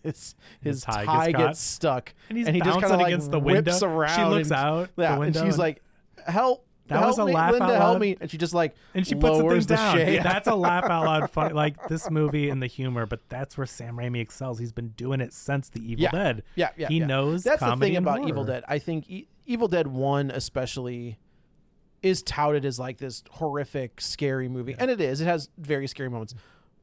his tie gets stuck, and he just kind of like against the whips window. around. She looks out the window, and she's like, "Help! That help was a me, laugh Linda, out loud. help me!" And she just and she puts lowers the thing down. shade. That's a laugh out loud funny. Like this movie and the humor, but that's where Sam Raimi excels. He's been doing it since the Evil Dead. Yeah. He knows. That's the thing about horror. Evil Dead. I think Evil Dead 1 especially is touted as like this horrific, scary movie, and it is. It has very scary moments,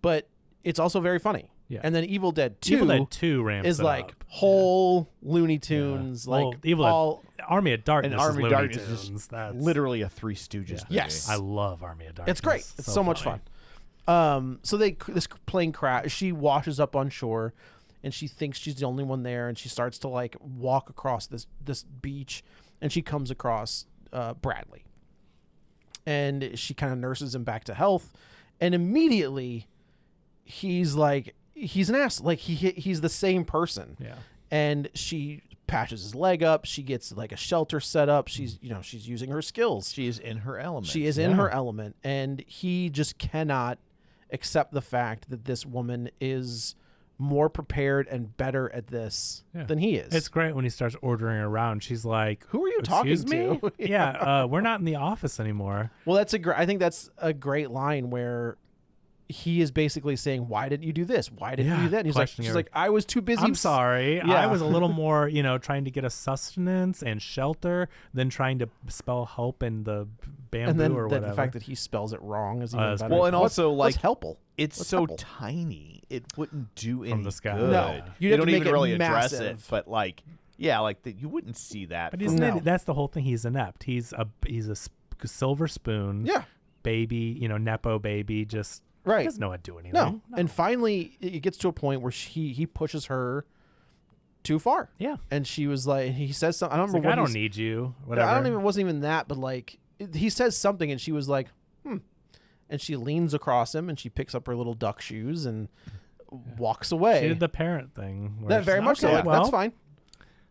but it's also very funny. Yeah. And then Evil Dead 2 ramps is it like up. Whole Looney Tunes, Evil Dead, Army of Darkness. And Army is of Looney Darkness Tunes. is That's literally a Three Stooges movie. Yes. I love Army of Darkness. It's great. It's so much fun. So this plane crash. She washes up on shore, and she thinks she's the only one there, and she starts to like walk across this beach, and she comes across Bradley, and she kind of nurses him back to health, and immediately he's like. He's an ass. Like he's the same person. Yeah. And she patches his leg up. She gets like a shelter set up. She's using her skills. She is in her element. She is in her element, and he just cannot accept the fact that this woman is more prepared and better at this than he is. It's great when he starts ordering around. She's like, "Who are you talking to?" Yeah, we're not in the office anymore. Well, I think that's a great line where he is basically saying, why didn't you do this? Why didn't you do that? And questioning she's her. like, I was too busy. I'm sorry. Yeah. I was a little more, trying to get a sustenance and shelter than trying to spell help in the bamboo And then or whatever. the fact that he spells it wrong is even that's better. Well, and also, what's like, helpful? It's What's so helpful? tiny. It wouldn't do any From the sky. good. No. You'd They have don't to even make it really address it. massive. But like, yeah, like you wouldn't see that. But from- isn't No. it? That's the whole thing. He's inept. He's a silver spoon. Yeah. Baby, nepo baby. Just Right. He doesn't know how to do anything. No. And finally, it gets to a point where he pushes her too far. Yeah. And she was like, he says something. I don't He's remember like, what I don't need you. Whatever. I don't even. It wasn't even that, but like he says something, and she was like, and she leans across him, and she picks up her little duck shoes and walks away. She did the parent thing. where That she's very like, much so. "Okay, Like, well, that's fine.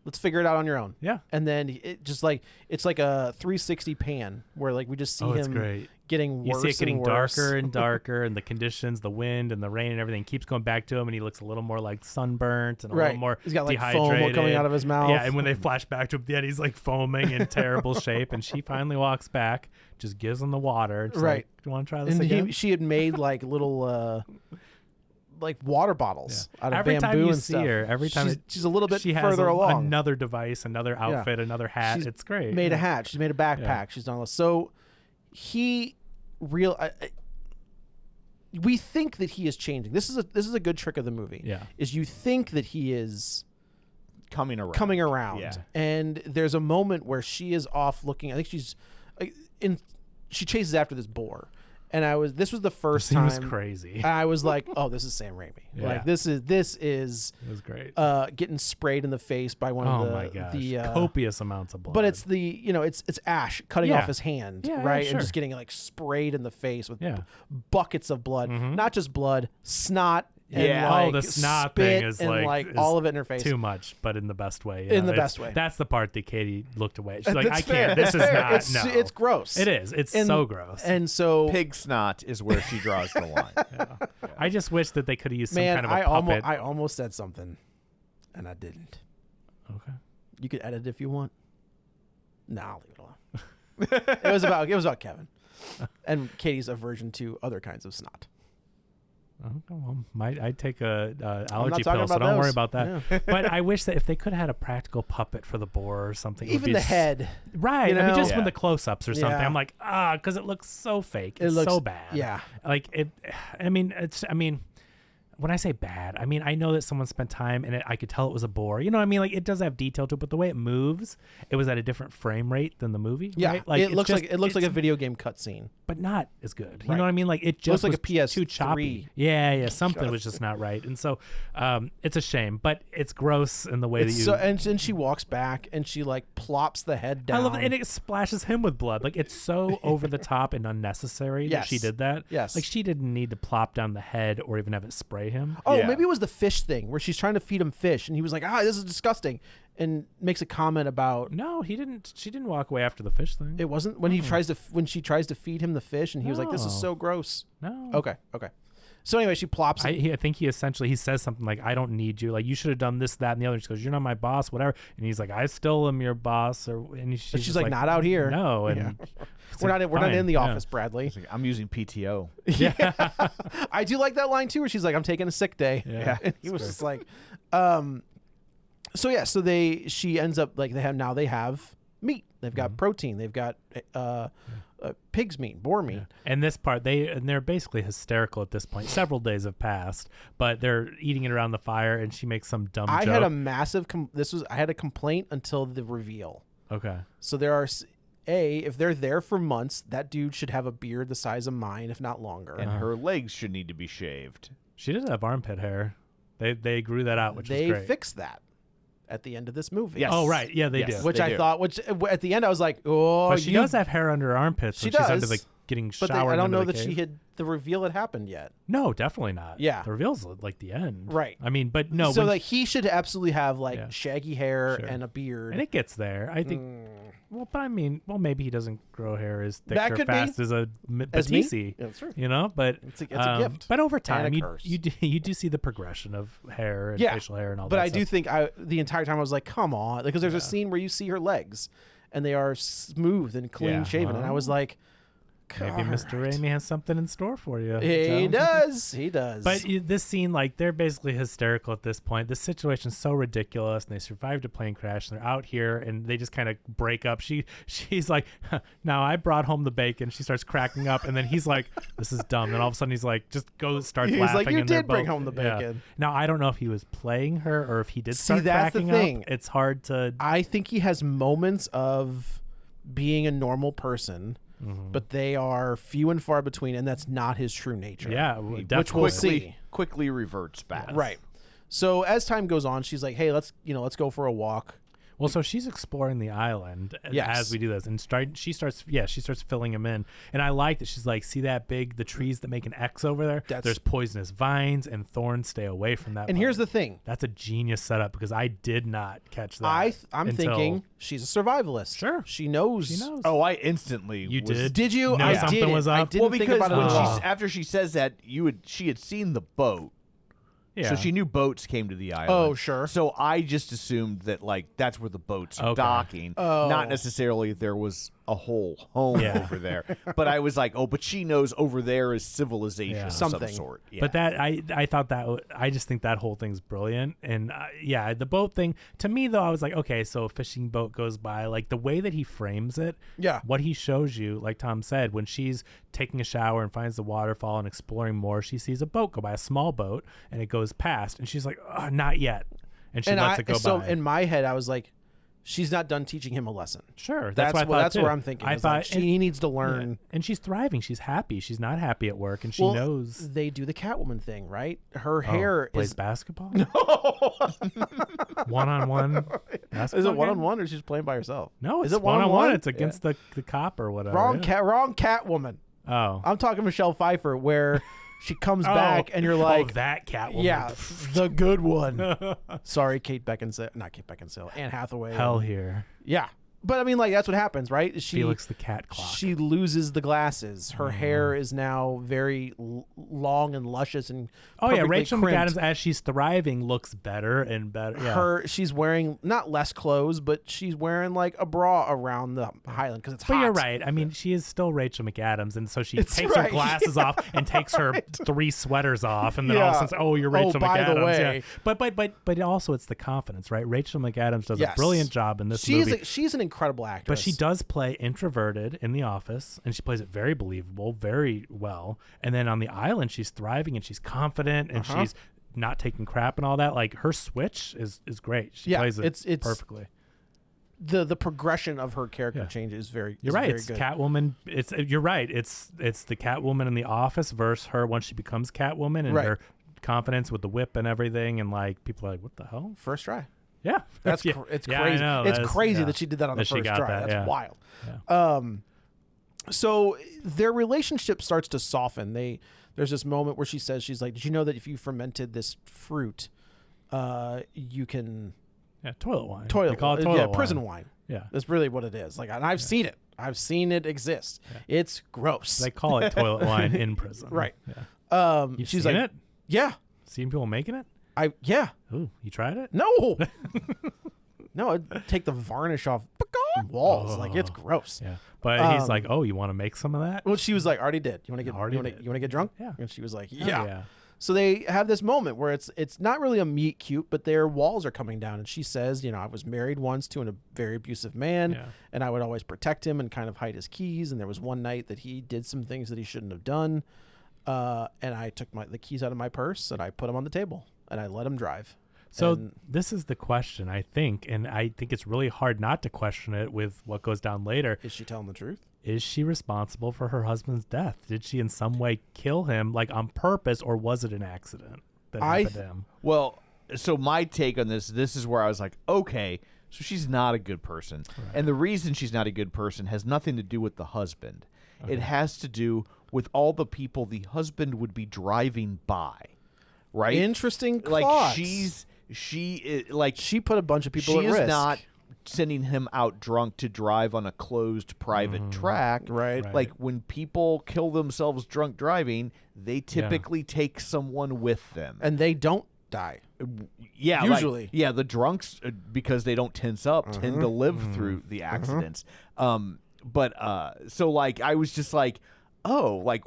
Let's figure it out on your own. Yeah. And then it just like it's like a 360 pan where like we just see It's him great. getting You worse see it getting and worse. darker and darker, and the conditions, the wind and the rain and everything keeps going back to him, and he looks a little more like sunburnt and a Right. little more He's got like dehydrated. foam coming out of his mouth. Yeah, and when they flash back to him, yeah, he's like foaming in terrible shape, and she finally walks back, just gives him the water. And she's Right. like, do you want to try this and again? she had made like little like water bottles out of Every bamboo time you and see stuff. her, every time she's a little bit she has further along. another device, another outfit, another hat. She's It's great. Made Yeah. a hat. She's made a backpack. Yeah. She's done all this. So he we think that he is changing. This is a good trick of the movie. Yeah. Is you think that he is coming around. Yeah. Yeah. And there's a moment where she is off looking. I think she's she chases after this boar. And this was the first Scene time was crazy. I was like, oh, this is Sam Raimi. Yeah. Like this is It was great. getting sprayed in the face by one Oh of the my gosh. the Copious amounts of blood. but it's it's Ash cutting Yeah. off his hand, Yeah, right? sure. And just getting like sprayed in the face with Yeah. buckets of blood. Not just blood, snot. And Yeah. like the snot spit thing is and like all of it in her face. too much, but in the best way. In the best way. That's the part that Katie looked away. She's like, That's I fair. can't. This is That's fair. not. No, It's gross. It is. It's And- so gross. And so, Pig snot is where she draws the line. I just wish that they could have used some man, kind of a I puppet. almost said something, and I didn't. Okay. You could edit if you want. Nah, I'll leave it alone. it was about Kevin and Katie's aversion to other kinds of snot. Okay, well, I'd take a allergy talking pill, so about don't worry those. about that. But I wish that if they could have had a practical puppet for the boar or something, it would Even be the head. right? you I mean, just know? when the close-ups or something, Yeah. I'm like, because it looks so fake. It It's looks so bad. Yeah. Like it. I mean, when I say bad, I mean I know that someone spent time and I could tell it was a boar. You know what I mean? Like it does have detail to it, but the way it moves, it was at a different frame rate than the movie. Yeah. right? Like it looks just, like a video game cutscene. but not as good. You Right. know what I mean? Like it just looks like was a too PS3. choppy. Yeah, something was just not right, and so it's a shame. But it's gross in the way that you. So and she walks back and she like plops the head down. I love it, and it splashes him with blood. Like it's so over the top and unnecessary that she Yes. did that. Yes. like she didn't need to plop down the head or even have it spray him. Oh, Yeah. maybe it was the fish thing where she's trying to feed him fish, and he was like, this is disgusting, and makes a comment about No, he didn't. She didn't walk away after the fish thing. it wasn't when when she tries to feed him the fish, and he was like, this is No. so gross. No. Okay. So anyway, she plops him. I think he says something like, "I don't need you. Like you should have done this, that, and the other." She goes, "You're not my boss, whatever." And he's like, "I still am your boss." But she's like, not out here. No, and Yeah. it's We're like, not in the fine, office, Bradley. It's like, I'm using PTO. I do like that line too, where she's like, I'm taking a sick day. Yeah. And he was just like, so she ends up like they have meat. They've got protein. They've got pig's meat, boar meat. Yeah. And this part, they're basically hysterical at this point. Several days have passed, but they're eating it around the fire, and she makes some dumb I joke. had a massive I had a complaint until the reveal. Okay. So there are if they're there for months, that dude should have a beard the size of mine, if not longer. And her legs should need to be shaved. She does have armpit hair. They grew that out, which is They great. fixed that at the end of this movie. Yes. Oh right, yeah, they Yes. do. Which They I do. thought, at the end I was like, oh, But she does have hair under her armpits She when she's under does. the getting But showered. I don't under know the that cave. the reveal had happened yet. No, definitely not. Yeah. The reveal's like the end. Right. I mean, but no. So when like he should absolutely have like Yeah. shaggy hair Sure. and a beard. and it gets there. I think. Well, but I mean, maybe he doesn't grow hair as thick That or could be. fast as a As me? Batiste. Yeah, that's true. You know, but It's a gift But over and a time, curse. you do see the progression of hair and Yeah. facial hair and all But that. I do stuff. think the entire time I was like, come on, because there's a scene where you see her legs, and they are smooth and clean Yeah. shaven, and I was like, Maybe Mr. Raimi has something in store for you. He Joe. does. He does. But this scene, like, they're basically hysterical at this point. This situation's so ridiculous, and they survived a plane crash. And they're out here, and they just kind of break up. She's like, now I brought home the bacon. She starts cracking up, and then he's like, this is dumb. And all of a sudden, he's like, starts laughing. He's like, you and they're did bring both- home the yeah. bacon. Now, I don't know if he was playing her or if he did See, start that's the cracking thing. up. It's hard to... I think he has moments of being a normal person, but they are few and far between, and that's not his true nature. Yeah, which definitely. we'll see. Quickly reverts back. Right. So as time goes on, she's like, "Hey, let's go for a walk." Well, so she's exploring the island Yes. as we do this, and she starts filling him in, and I like that she's like, see the trees that make an X over there? There's poisonous vines and thorns. Stay away from that. And part. here's the thing: that's a genius setup because I did not catch that. I'm until- thinking she's a survivalist. Sure. she knows. She knows. Oh, I instantly You was- did? Did you? Know I something didn't. was I up? didn't Well, think because about it. when at all. after she says that, she had seen the boat. Yeah. So she knew boats came to the island. Oh, sure. So I just assumed that that's where the boats are Okay. docking. Oh. Not necessarily there was a whole home Yeah. over there. But I was like, but she knows over there is civilization Yeah. of Something. some sort. Yeah. But that I thought that I just think that whole thing's brilliant, and the boat thing to me though I was like, okay, so a fishing boat goes by, like the way that he frames it, what he shows you, like Tom said, when she's taking a shower and finds the waterfall and exploring more, she sees a boat go by, a small boat, and it goes past, and she's like, oh, not yet, and she lets it go so by. in my head, I was like, she's not done teaching him a lesson. Sure, That's what I thought that's too. where I'm thinking. I is like, thought he needs to learn. yeah. And she's thriving. She's happy. She's not happy at work, and she Well, knows. they do the Catwoman thing, right? Her hair plays is basketball. One-on-one. Is it one-on-one or she's playing by herself? No, is it's it one-on-one? one-on-one. It's against the cop or whatever. Wrong yeah. wrong Catwoman. Oh. I'm talking Michelle Pfeiffer, where she comes back and you're like, that Catwoman. yeah, the good one. Sorry, Kate Beckinsale, not Kate Beckinsale, Anne Hathaway. Hell here. Yeah, but I mean, like that's what happens, right? Felix the cat clock. She loses the glasses. Her hair is now very long and luscious and Oh yeah, perfectly Rachel crimped. McAdams as she's thriving looks better and better. Yeah. She's wearing not less clothes, but she's wearing like a bra around the Highland because it's hot. But you're right. I mean, she is still Rachel McAdams, and so she It's takes her right. glasses off and takes her 3 sweaters off, and then all of a Yeah. sudden, oh, you're Rachel by the McAdams. way. Yeah. But also it's the confidence, right? Rachel McAdams does Yes. a brilliant job in this She's movie. she's an incredible actress. But she does play introverted in The Office, and she plays it very believable, very well. And then on the island, she's thriving and she's confident and she's not taking crap and all that. Like her switch is great. She plays it it's perfectly. The progression of her character change is very. You're is right. very It's good. Catwoman. You're right. It's the Catwoman in The Office versus her once she becomes Catwoman and Right. her confidence with the whip and everything. And like people are like, what the hell? First try. Yeah, It's Yeah. it's Yeah, I crazy. know. It's That's- crazy yeah. that she did that on the That she first got try. that, That's yeah. wild. Yeah. So their relationship starts to soften. There's this moment where she says, she's like, did you know that if you fermented this fruit, you can Yeah, toilet wine. They toilet call it toilet wine. prison wine. Yeah. That's really what it is. Like, and I've seen it. I've seen it exist. It's gross. They call it toilet wine in prison. Right. Yeah. You've she's seen like, it? yeah, Seen people making it? yeah. Ooh, you tried it? No. No, I'd take the varnish off walls. Like, it's gross. Yeah. But he's like, oh, you want to make some of that? Well, she was like, already did. You want to get Already you want did. to get drunk? Yeah. And she was like, Oh, yeah. So they have this moment where it's not really a meet cute, but their walls are coming down. And she says, I was married once to a very abusive man, Yeah. and I would always protect him and kind of hide his keys. And there was one night that he did some things that he shouldn't have done, and I took the keys out of my purse and I put them on the table and I let him drive. So And- this is the question, I think, and I think it's really hard not to question it with what goes down later. Is she telling the truth? Is she responsible for her husband's death? Did she in some way kill him, like on purpose, or was it an accident that happened to him? Well, so my take on this is where I was like, okay, so she's not a good person. Right. And the reason she's not a good person has nothing to do with the husband. It has to do with all the people the husband would be driving by, right? Interesting Like thoughts. she put a bunch of people she at is risk. not sending him out drunk to drive on a closed private track. Right. Like when people kill themselves drunk driving, they typically take someone with them. And they don't die. Yeah, usually. the drunks, because they don't tense up, tend to live through the accidents. So like I was just like, oh, like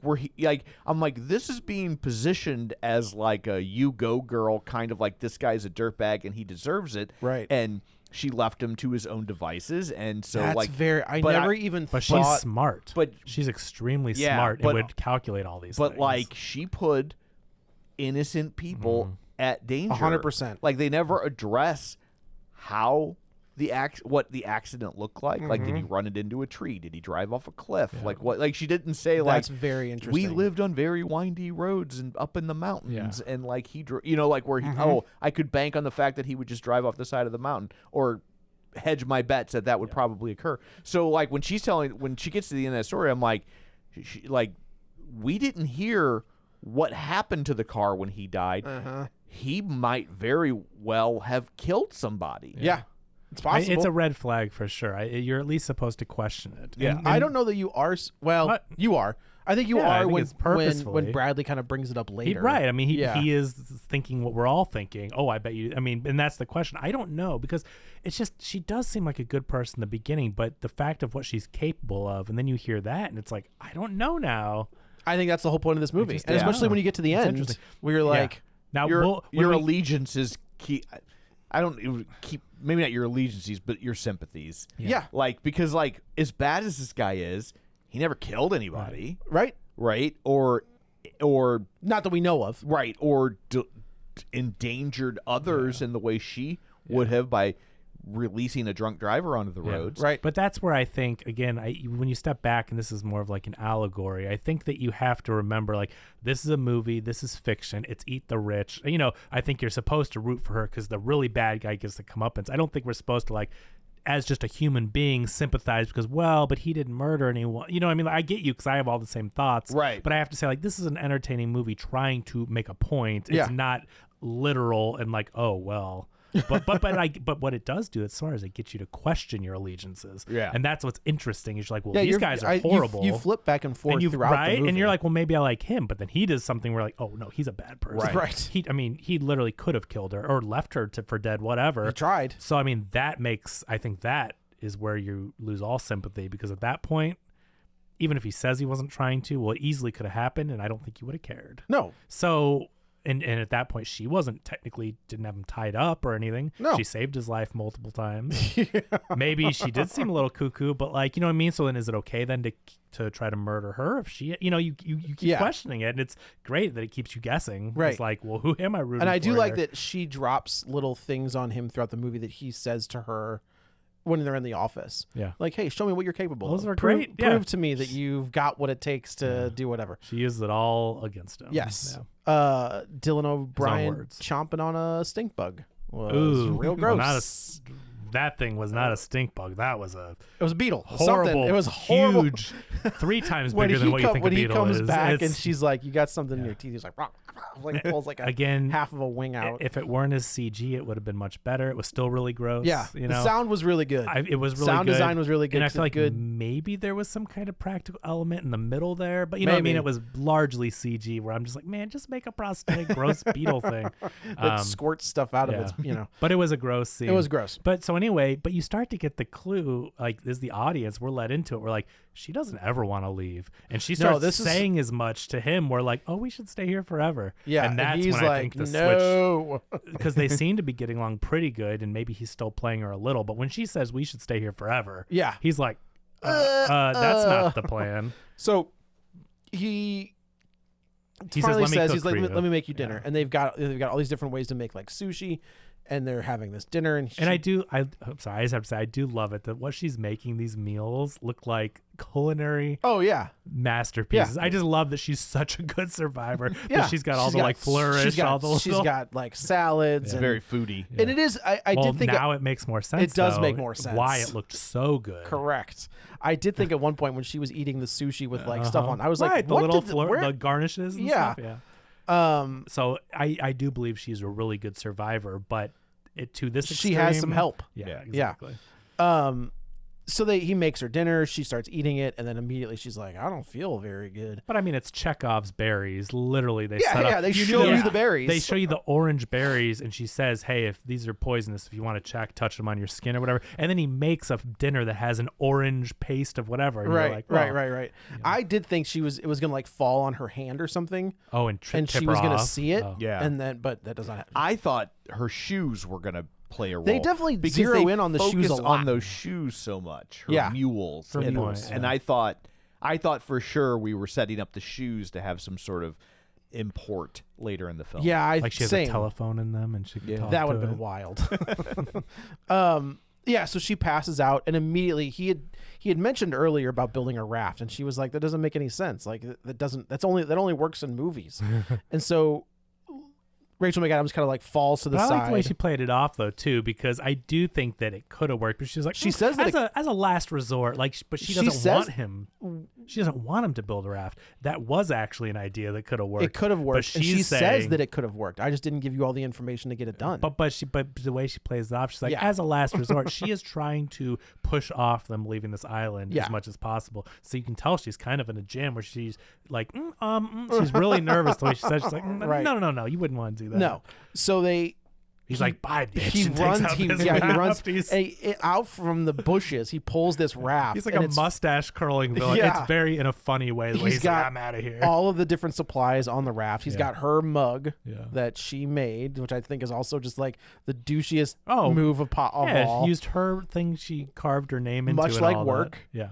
I'm like, this is being positioned as like a you go girl, kind of like this guy's a dirtbag and he deserves it. Right. And she left him to his own devices, and so That's like I never even But thought. she's smart. but- she's extremely Yeah, smart but- and would calculate all these But things. like she put innocent people at danger. 100%. Like they never address how what the accident looked like. Like, did he run it into a tree? Did he drive off a cliff? Like what? Like she didn't say like That's very interesting. we lived on very windy roads and up in the mountains, and like he, like where he, I could bank on the fact that he would just drive off the side of the mountain, or hedge my bets that would probably occur. So like when she gets to the end of that story, I'm like, we didn't hear what happened to the car when he died. He might very well have killed somebody. Yeah. It's possible. It's a red flag for sure. You're at least supposed to question it. Yeah. And I don't know that you are. Well, What? you are. I think you Yeah, I are think when it's purposefully. when Bradley kind of brings it up later. Right. I mean, he Yeah. is thinking what we're all thinking. Oh, I bet you. I mean, and that's the question. I don't know, because it's just, she does seem like a good person in the beginning, but the fact of what she's capable of, and then you hear that, and it's like, I don't know now. I think that's the whole point of this movie, just- and yeah. especially when you get to the It's end, interesting. where you're like, Now, Your when we- allegiance is key. I don't it would keep, maybe not your allegiances, but your sympathies. yeah, Like, because like as bad as this guy is, he never killed anybody, right? right? Or Not that we know of. right, or endangered others in the way she would have by releasing a drunk driver onto the roads. Right. But that's where I think, again, when you step back, and this is more of like an allegory, I think that you have to remember, like, this is a movie, this is fiction, it's Eat the Rich. You know, I think you're supposed to root for her because the really bad guy gets the comeuppance. I don't think we're supposed to, like, as just a human being, sympathize because, well, but he didn't murder anyone. You know what I mean? Like, I get you because I have all the same thoughts. Right. But I have to say, like, this is an entertaining movie trying to make a point. Yeah. It's not literal and like, oh, well. But what it does do, as far as it gets you to question your allegiances. Yeah. And that's what's interesting. Is you're like, well, Yeah, these guys are you- horrible. You flip back and forth and you throughout right, the movie. and you're like, well, maybe I like him, but then he does something where like, oh no, he's a bad person. Right. He literally could have killed her or left her for dead, whatever. he tried. So I mean, I think that is where you lose all sympathy, because at that point, even if he says he wasn't trying to, well, it easily could have happened, and I don't think you would have cared. No. So, and at that point, she didn't have him tied up or anything. No. She saved his life multiple times. Maybe she did seem a little cuckoo, but like, you know what I mean? So then is it okay then to try to murder her if she, you keep Yeah. questioning it, and it's great that it keeps you guessing. Right. It's like, well, who am I rooting And I do for like here? that she drops little things on him throughout the movie that he says to her when they're in the office. Yeah. Like, hey, show me what you're capable Those of. are great. Yeah. Prove to me that you've got what it takes to do whatever. She uses it all against him. Yes. Yeah. Dylan O'Brien words. chomping on a stink bug was Ooh, real well, gross. that thing was not a stink bug. That was a It was a beetle. horrible, Something. It was horrible. huge, 3 times when bigger than what you think when a he beetle comes is. back and It's- she's like, "You got something in your teeth." He's like, "Rah, rah," like pulls like a Again, half of a wing out. if it weren't as CG, it would have been much better. It was still really gross. Yeah, you the know, sound was really good. it was really sound good. design was really good. And I feel like good. maybe there was some kind of practical element in the middle there, but you know what I mean? Maybe. It was largely CG, where I'm just like, man, just make a prosthetic gross beetle thing. that squirts stuff out of yeah. its, you know. But it was a gross scene. It was gross. But so anyway, but you start to get the clue, like, as the audience, we're led into it. We're like, she doesn't ever want to leave. And she starts this is- saying as much to him. We're like, oh, we should stay here forever. Yeah, And that's he's when I like, think the switch, no. because they seem to be getting along pretty good, and maybe he's still playing her a little. But when she says we should stay here forever, Yeah. he's like, that's not the plan. So he He finally says, "Let me cook he's like, for you." let me make you dinner. Yeah. And they've got all these different ways to make like sushi, and they're having this dinner. And I'm sorry, I just have to say, I do love it that what she's making these meals look like culinary oh yeah, masterpieces. I just love that she's such a good survivor. yeah. That she's got all the like flourish, all the she's little. got like salads. It's and, very foodie. and it is. I well, did think now it makes more sense. it does though, make more sense. Why it looked so good. correct. I did think at one point when she was eating the sushi with like stuff on, I was like, right, the what little did where- the garnishes. And Yeah. stuff, yeah. So So I do believe she's a really good survivor, but to this she has extreme- some help. Yeah, Yeah. exactly. So he makes her dinner. She starts eating it, and then immediately she's like, "I don't feel very good." But I mean, it's Chekhov's berries. Literally, they set up. They show you the berries. They show you the orange berries, and she says, "Hey, if these are poisonous, if you want to touch them on your skin or whatever." And then he makes a dinner that has an orange paste of whatever. And you're like, well, right. Yeah. I did think it was gonna like fall on her hand or something. Oh, and she tip was her gonna off. see it. Oh. Yeah. And then, but that does not happen. I thought her shoes were gonna play a role. They definitely because zero they in on the shoes a focus lot. on those shoes so much. Her Yeah. mules. Good and, point, and yeah. I thought for sure we were setting up the shoes to have some sort of import later in the film. Yeah, Like she has a telephone in them, and she can talk that to would have it. been wild. Yeah, so she passes out, and immediately he had mentioned earlier about building a raft, and she was like, "That doesn't make any sense. Like that only works in movies." And so Rachel McAdams kind of like falls to the But I side. like the way she played it off though too, because I do think that it could have worked. But she's like, She says that as a last resort, like, but she doesn't want him. She doesn't want him to build a raft. That was actually an idea that could have worked. It could have worked. But And she's she saying, says that it could have worked. I just didn't give you all the information to get it done. But the way she plays it off, she's like, Yeah. as a last resort, she is trying to push off them leaving this island Yeah. as much as possible. So you can tell she's kind of in a jam where she's like, she's really nervous the way she says. She's like, Right. no, you wouldn't want to do that. No. So He's like, bye, bitch. he and runs. takes out He this runs raft. He's, out from the bushes. He pulls this raft. he's like and a it's mustache curling villain. Yeah. It's very in a funny way. The way He's he's got like, I'm out of here. all of the different supplies on the raft. He's Yeah. got her mug Yeah. that she made, which I think is also just like the douchiest Oh, move of yeah, all. she used her thing. She carved her name into Much and like all work. That. Yeah.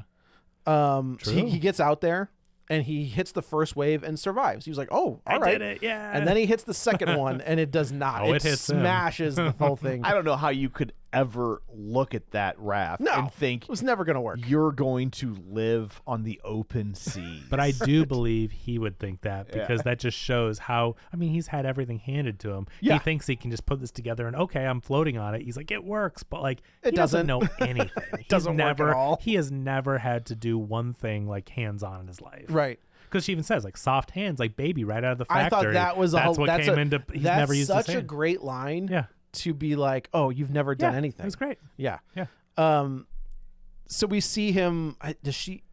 So True. he gets out there and he hits the first wave and survives. He was like, "Oh, I all right." did it. Yeah. And then he hits the second one and it does not. Oh, it it hits him. smashes the whole thing. I don't know how you could ever look at that raft No. and think It was never going to work. you're going to live on the open sea. But I do believe he would think that because that just shows how, I mean, he's had everything handed to him. Yeah. He thinks he can just put this together and, okay, I'm floating on it. He's like, it works. But like, It he doesn't doesn't. know anything. He's doesn't work at all. He has never had to do one thing like hands on in his life. Right. Because she even says like soft hands, like baby, right out of the factory. I thought that was that's what that's came a, into. He's that's never used such his a hand. great line Yeah. to be like, "Oh, you've never done Yeah, anything." It was great. Yeah. Yeah. So we see him. Does she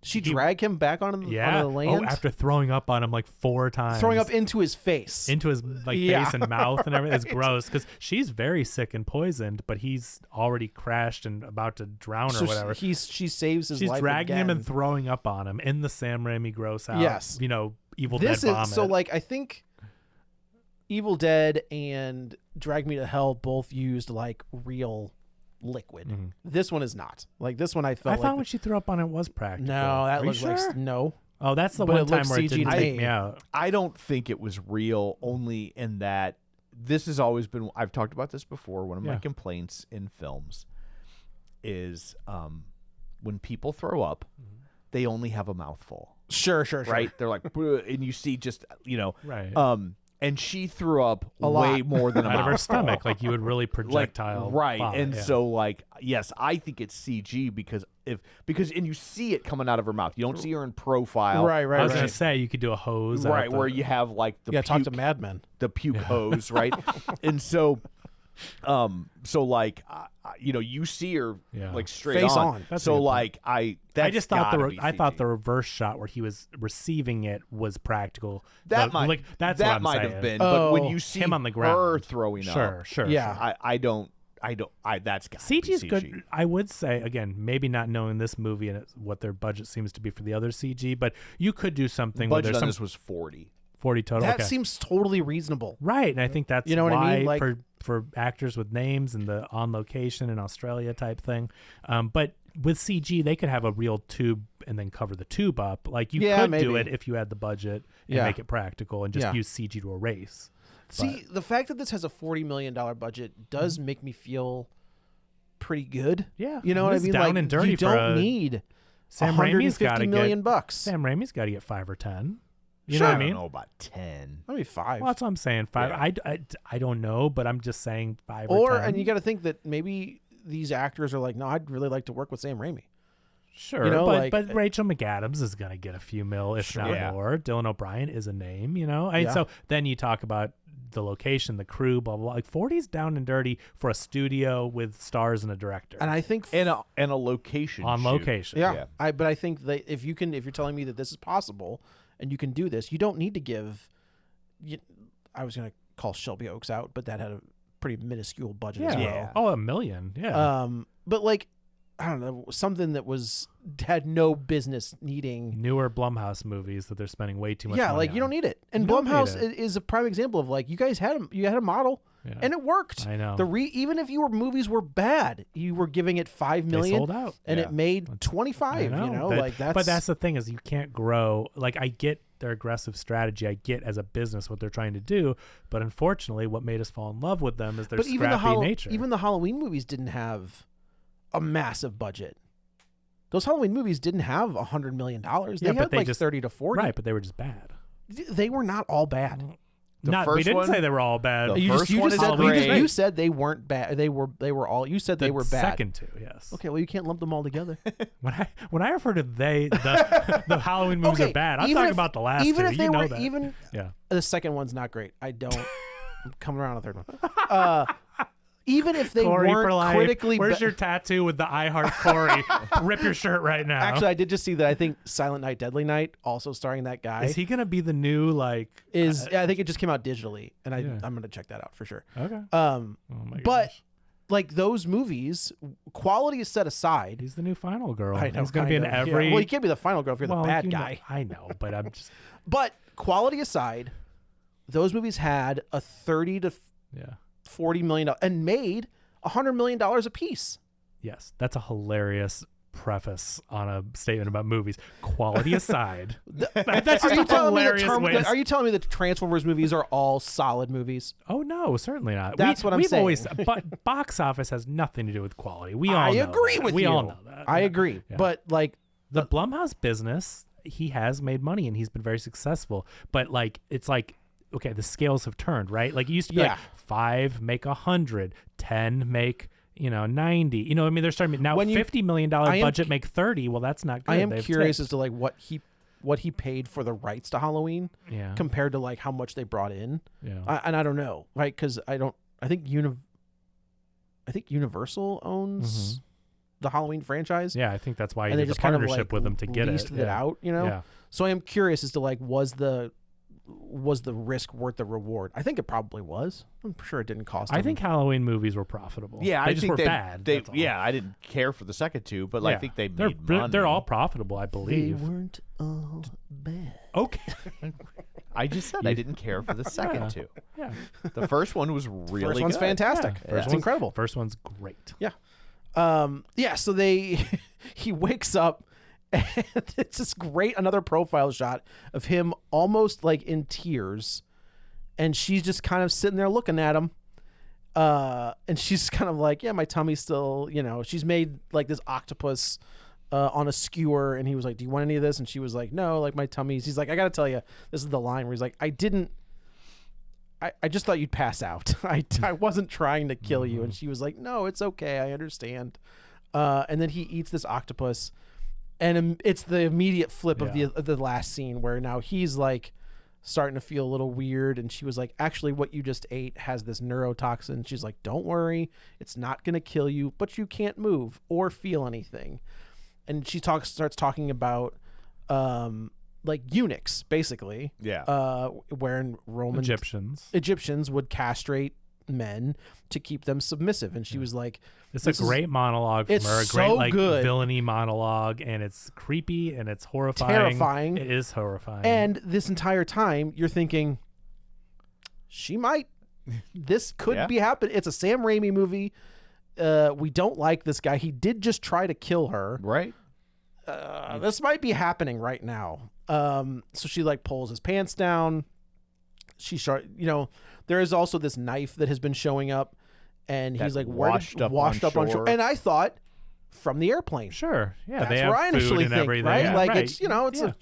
He- drag him back onto the, Yeah. onto the land? Oh, after throwing up on him like 4 times. throwing up into his face. into his like Yeah. face and mouth and everything. It's gross because she's very sick and poisoned, but he's already crashed and about to drown So or whatever. she saves his She's life dragging him again. and throwing up on him in the Sam Raimi gross out. Yes. Evil This Dead is vomit. so like I think Evil Dead and Drag Me to Hell both used like real liquid. Mhm. This one is not. Like this one I I felt thought like when she threw up on it was practical. no, that Are you looks sure? like no. Oh, that's the but one it time looks where it CG didn't to take me. me out. I don't think it was real, only in that this has always been, I've talked about this before, one of my Yeah. complaints in films is when people throw up, they only have a mouthful, Sure. right? They're like, "Bleh," and you see just, Right. and she threw up A way lot. more than a out of her mouthful. stomach, like you would really projectile. right, vomit, and yeah. so like, yes, I think it's CG because and you see it coming out of her mouth. You don't see her in profile, Right. I was gonna say you could do a hose, right, out the- where you have like the Yeah, talk to puke- Mad Men. the puke hose, right? And so like you see her Yeah. like straight Face on. on. That's a So good point. like I just thought the reverse shot where he was receiving it was practical. that The- like, that's that what I'm might saying. have been, but when Oh, you see him on the her ground. throwing Sure, up, sure. Yeah. that's got CG is good. I would say again, maybe not knowing this movie and what their budget seems to be for the other CG, but you could do something where Budget there's on some this was 40. 40 total. That okay. seems totally reasonable. Right, and I think that's You know what I why mean? Like- for actors with names and the on location in Australia type thing. But with CG, they could have a real tube and then cover the tube up. Like you Yeah, could do maybe. it if you had the budget and Yeah. make it practical and just Yeah. use CG to erase. See, the fact that this has a $40 million budget does make me feel pretty good. Yeah, You know what I this is mean? down Like and dirty you for don't a- need Sam Raimi's got to $150 million get bucks. Sam Raimi's got to get 5 or 10. You Sure. know what I I don't mean? know about 10. Maybe 5. Well, that's what I'm saying. 5. Yeah. I don't know, but I'm just saying 5 or 10. And you got to think that maybe these actors are like, no, I'd really like to work with Sam Raimi. Sure, You know, but like- Rachel McAdams is going to get a few mil, if not Yeah. more. Dylan O'Brien is a name, you know? And Yeah. so then you talk about the location, the crew, blah blah. Like 40's down and dirty for a studio with stars and a director. And I think and a location on shoot. location. Yeah. But I think that if you're telling me that this is possible and you can do this, you don't need to give. I was gonna call Shelby Oaks out, but that had a pretty minuscule budget as well. Yeah. Oh, $1 million. Yeah. But like, I don't know, something that had no business needing. Newer Blumhouse movies that they're spending way too much money like you don't on. need it. And You don't Blumhouse need it. is a prime example of like you guys had a model. Yeah. And it worked. I know. Even if your movies were bad, you were giving it $5 million. They sold out. And Yeah. it made 25. I know. You know, But that's the thing is you can't grow. Like I get their aggressive strategy. I get as a business what they're trying to do. But unfortunately, what made us fall in love with them is their scrappy nature. Even the Halloween movies didn't have a massive budget. Those Halloween movies didn't have $100 million. They had like 30 to 40. Right, but they were just bad. They were not all bad. The We first didn't one- say they were all bad. The first one is great. You said they weren't bad. They were all. You said they were bad. Second two, yes. Okay, well you can't lump them all together. When I refer to the Halloween movies Okay, are bad, I'm even talking if- about the last even two. if they You know were that. even Yeah. the second one's not great. I don't. I'm coming around on the third one. Even if they Corey for weren't life. critically, Where's your tattoo with the I Heart Corey? Rip your shirt right now. Actually, I did just see that. I think Silent Night, Deadly Night, also starring that guy, is he gonna be the new like? I think it just came out digitally, and Yeah. I'm gonna check that out for sure. Okay. Oh my but goodness. like those movies, quality is set aside. He's the new final girl. I know, He's gonna be in kind of, yeah. every. Well, you can't be the final girl if you're the bad you know- guy. I know, but I'm just. But quality aside, those movies had a $30 to Yeah. $40 million and made $100 million a piece. Yes, that's a hilarious preface on a statement about movies. Quality aside, that's just a hilarious way. Are you telling me that the Transformers movies are all solid movies? Oh no, certainly not. That's what I'm we've saying. Always, but box office has nothing to do with quality. We all I know agree that. with we you. all know that. I agree. Yeah. But like The Blumhouse business, he has made money and he's been very successful. But like, it's like, okay, the scales have turned, right? Like it used to be like 5 make 100, 10 make 90. You know what I mean? They're starting now $50 million budget make 30. Well, that's not good. I am They've curious tipped. as to like what he paid for the rights to Halloween Yeah. compared to like how much they brought in. Yeah. And I don't know, right? Because I think Universal owns the Halloween franchise. Yeah, I think that's why he And they did the just kind of partnership like with them to get leased it. it out, Yeah. So I am curious as to like was the risk worth the reward? I think it probably was. I'm sure it didn't cost. I them. think Halloween movies were profitable. Yeah, they I just think were they, bad. They, that's all. yeah, I didn't care for the second two, but I think they they're, made money. They're all profitable, I they believe. weren't all bad. Okay. I just said I didn't care for the second Yeah. two. Yeah. The first one was really First one's good. fantastic. Yeah. It's one's- incredible. First one's great. Yeah. So he wakes up and it's this great another profile shot of him almost like in tears, and she's just kind of sitting there looking at him. And she's kind of like, yeah, my tummy's still, she's made like this octopus on a skewer, and he was like, do you want any of this? And she was like, no, like my tummy's. He's like, I gotta tell you, this is the line where he's like, I just thought you'd pass out. I wasn't trying to kill you. And she was like, no, it's okay. I understand. And then he eats this octopus, and it's the immediate flip of the last scene where now he's like starting to feel a little weird. And she was like, actually, what you just ate has this neurotoxin. She's like, don't worry. It's not going to kill you, but you can't move or feel anything. And she starts talking about, like eunuchs, basically. Yeah. Wherein Roman Egyptians would castrate men to keep them submissive, and she was like, it's a great monologue from it's her, a so great good. villainy monologue, and it's creepy and it's horrifying. Terrifying. It is horrifying. And this entire time you're thinking this could be happening. It's a Sam Raimi movie. We don't like this guy. He did just try to kill her. Right. This might be happening right now. So she like pulls his pants down. There is also this knife that has been showing up, and he's like washed up on shore. And I thought from the airplane. Sure. Yeah. That's they have where I food initially and think, everything. right? Yeah, Like right. it's a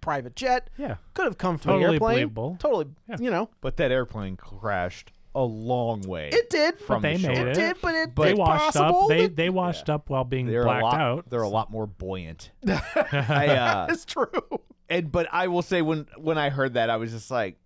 private jet. Yeah. Could have come from Totally the airplane. believable. Totally, Yeah. But that airplane crashed a long way. It did. From But they the made shore. it. It did, but They it's washed possible up. that- They washed up while being They're blacked a lot, out. They're a lot more buoyant. It's true. But I will say when I heard that, I was just like,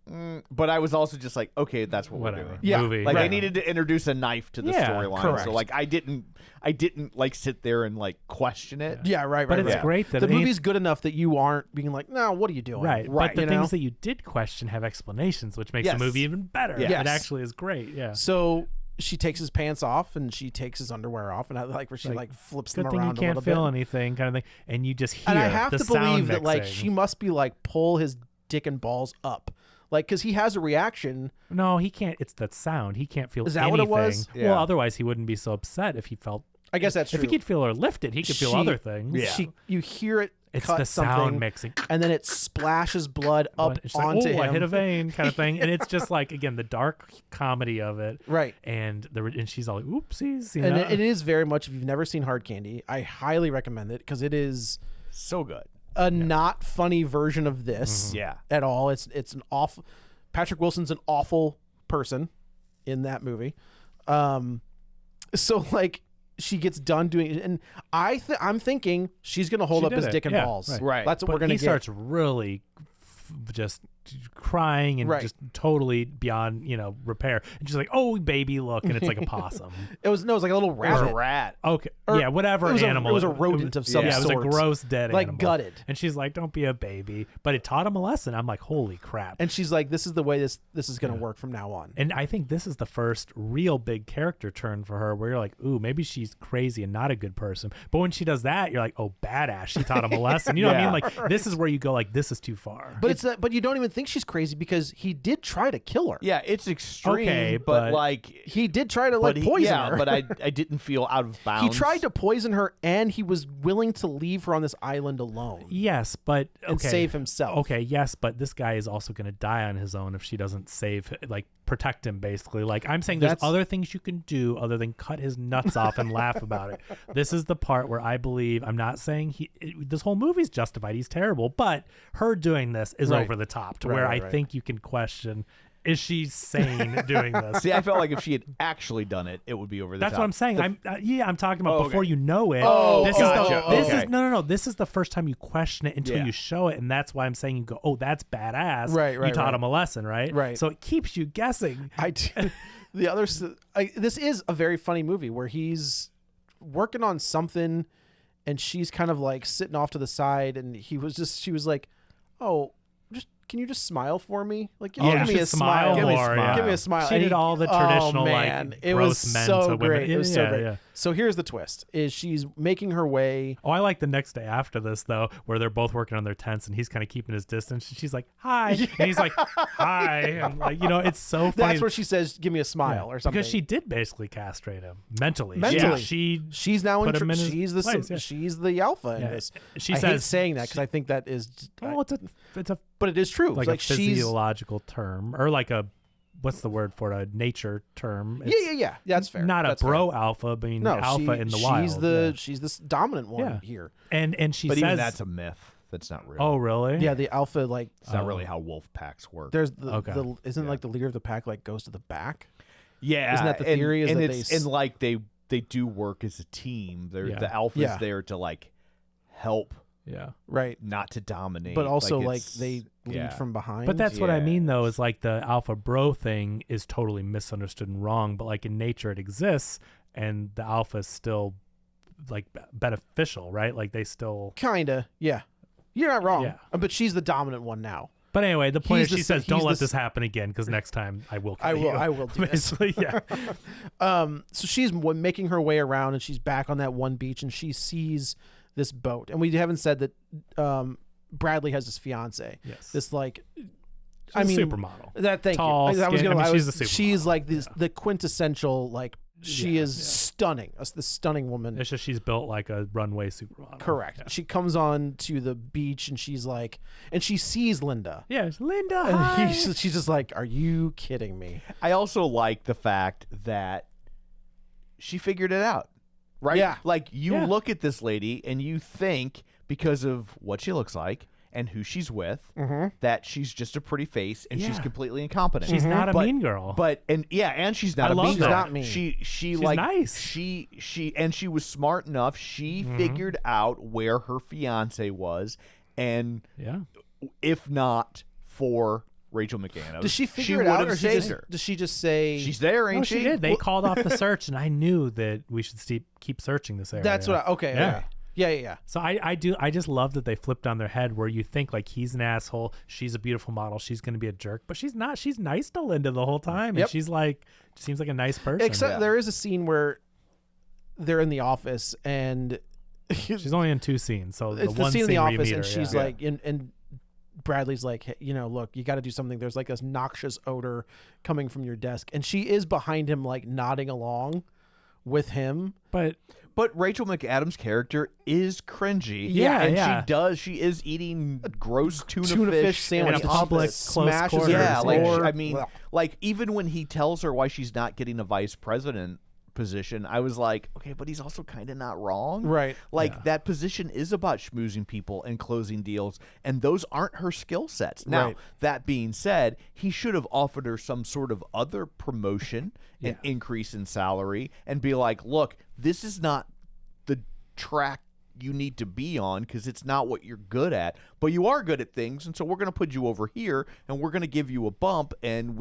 but I was also just like, okay, that's what Whatever. we're doing. Yeah. Movie. Like Right. I needed to introduce a knife to the storyline. correct. So like I didn't like sit there and like question it. Yeah, right. But right, it's right. great that the it ain't- movie's good enough that you aren't being like, no, what are you doing? Right. Right. But the you know? things that you did question have explanations, which makes Yes. the movie even better. Yes. It actually is great. Yeah. So she takes his pants off and she takes his underwear off, and I like where she like flips Good them thing you around a can't little feel bit. anything, kind of thing, and you just hear. And I have the to sound believe that like mixing. she must be like pull his dick and balls up, like because he has a reaction. No, he can't. It's that sound. He can't feel. Is that what it was? anything. Yeah. Well, otherwise he wouldn't be so upset if he felt. I guess that's if true. he could feel her lifted, he could feel She- other things. Yeah. You hear it. It's cut the something, sound mixing. and then it splashes blood up It's like, onto oh, him. I hit a vein, kind of thing, and it's just like again the dark comedy of it, Right. And she's all like, oopsies, you And know? it is very much. If you've never seen Hard Candy, I highly recommend it because it is So good. a not funny version of this Yeah. at all. It's an awful. Patrick Wilson's an awful person in that movie. So like she gets done doing it, and I'm thinking she's gonna hold She up did his it. dick and Yeah, balls. right. That's what But we're gonna he get. starts really just crying and Right. just totally beyond repair, and she's like, oh baby, look, and it's like a possum. It was like a little It was rabbit. a rat. Okay, Or yeah, whatever it was animal. it was a rodent of some yeah, sort. it was a gross dead like animal. gutted. And she's like, don't be a baby, but it taught him a lesson. I'm like, holy crap. And she's like, this is the way this is gonna work from now on. And I think this is the first real big character turn for her where you're like, ooh, maybe she's crazy and not a good person. But when she does that, you're like, oh, badass. She taught him a lesson. You know what I mean? Like, this is where you go, like, this is too far. But but you don't even think she's crazy because he did try to kill her. Yeah, it's extreme. Okay, but but like, He did try to like poison her. but I didn't feel out of bounds. He tried to poison her, and he was willing to leave her on this island alone Yes, but and okay. save himself. Okay, yes, but this guy is also going to die on his own if she doesn't save, like, protect him, basically. Like, I'm saying there's That's- other things you can do other than cut his nuts off and laugh about it. This is the part where I believe, I'm not saying this whole movie's justified. He's terrible, but her doing this is Right. over the top to Right, where right, I right. think you can question, is she sane doing this? See, I felt like if she had actually done it, it would be over the That's top. what I'm saying. I'm talking about Oh, before okay. you know it. Oh, this gotcha. is Okay. no. This is the first time you question it until Yeah. you show it, and that's why I'm saying you go, oh, that's badass. Right, You right, taught right. him a lesson, right? Right. So it keeps you guessing. I do. The other, this is a very funny movie where he's working on something, and she's kind of like sitting off to the side, and she was like, "Oh, can you just smile for me? Like, Oh, give me a smile. Give me a or, smile. Give me a smile." She And did all the oh, traditional, man, like, it gross was men so to women. great. It was so Yeah, great. yeah. So here's the twist: is she's making her way. Oh, I like the next day after this though, where they're both working on their tents, and he's kind of keeping his distance. And she's like, "Hi," and he's like, "Hi," and like, it's so funny. That's where she says, "Give me a smile" or something. because she did basically castrate him mentally. Mentally. She's now put him in his she's the place, yeah. she's the alpha in Yeah. this. She I hate says- saying that because I think that is. Oh, it's a but it is true. like, It's a she's. physiological term, or like a what's the word for it? A nature term. Yeah. That's fair. Not That's a bro fair. alpha, being No, alpha in the wild. She's the dominant one Yeah. here. And she But says, even that's a myth. That's not real. "Oh, really? Yeah, the alpha like It's not really how wolf packs work. there's the, Okay. the isn't like the leader of the pack like goes to the back. Yeah, Isn't that the and- theory, is and that it's, they s- and like they do work as a team. They're Yeah. the alpha's Yeah. there to like help, Yeah." Right. not to dominate. But also like it's- they lead yeah. from behind. But that's what I mean, though, Yes. is like the alpha bro thing is totally misunderstood and wrong. But like in nature, it exists, and the alpha is still like beneficial, right? Like they still. kinda, yeah. You're not wrong. Yeah. But she's the dominant one now. But anyway, the point He's is, the she s- says, "Don't he's let the this s- happen again, because next time I will kill I will you." I will do this. Basically, yeah. So she's making her way around, and she's back on that one beach, and she sees this boat. And we haven't said that Bradley has this fiance. Yes. This like, She's I a mean, supermodel. That thank Tall, you. I was skin- gonna. I mean, I was, she's a she's supermodel. like this the quintessential like. She Yeah, is yeah. stunning. The stunning woman. It's just she's built like a runway supermodel. Correct. Yeah. She comes on to the beach, and she's like, and she sees Linda. Yeah, it's Linda. And Hi. she's just like, "Are you kidding me?" I also like the fact that she figured it out, right? Yeah. Like you Yeah. look at this lady and you think because of what she looks like and who she's with that she's just a pretty face and she's Yeah. completely incompetent. She's not a But- mean girl. But and she's not I a love mean that. girl. She's not mean. She like nice. She and she was smart enough. She figured out where her fiance was and yeah. if not for Rachel McAdams. Does she figure it out, would've or saved her. does she just say She's there, ain't No, she? she did. They called off the search, and I knew that we should keep searching this area. That's what? Okay, Yeah. okay. Yeah. So I just love that they flipped on their head where you think like he's an asshole, she's a beautiful model, she's going to be a jerk, but she's not. She's nice to Linda the whole time, Yep. and she's like seems like a nice person. Except there is a scene where they're in the office and she's only in 2 scenes, so it's the one scene in the where you office meet and her, she's yeah. like and Bradley's like, hey, look, you got to do something. There's like this noxious odor coming from your desk, and she is behind him like nodding along with him. But Rachel McAdams' character is cringy. Yeah, and yeah. she is eating gross tuna fish fish sandwich in a that she public, just close smashes quarters. her Yeah, like floor. I mean, Well, like even when he tells her why she's not getting a vice president position, I was like, okay, but he's also kind of not wrong, right. Like that position is about schmoozing people and closing deals, and those aren't her skill sets. Now, Right. that being said, he should have offered her some sort of other promotion, an increase in salary, and be like, look, this is not the track you need to be on because it's not what you're good at, but you are good at things, and so we're going to put you over here and we're going to give you a bump, and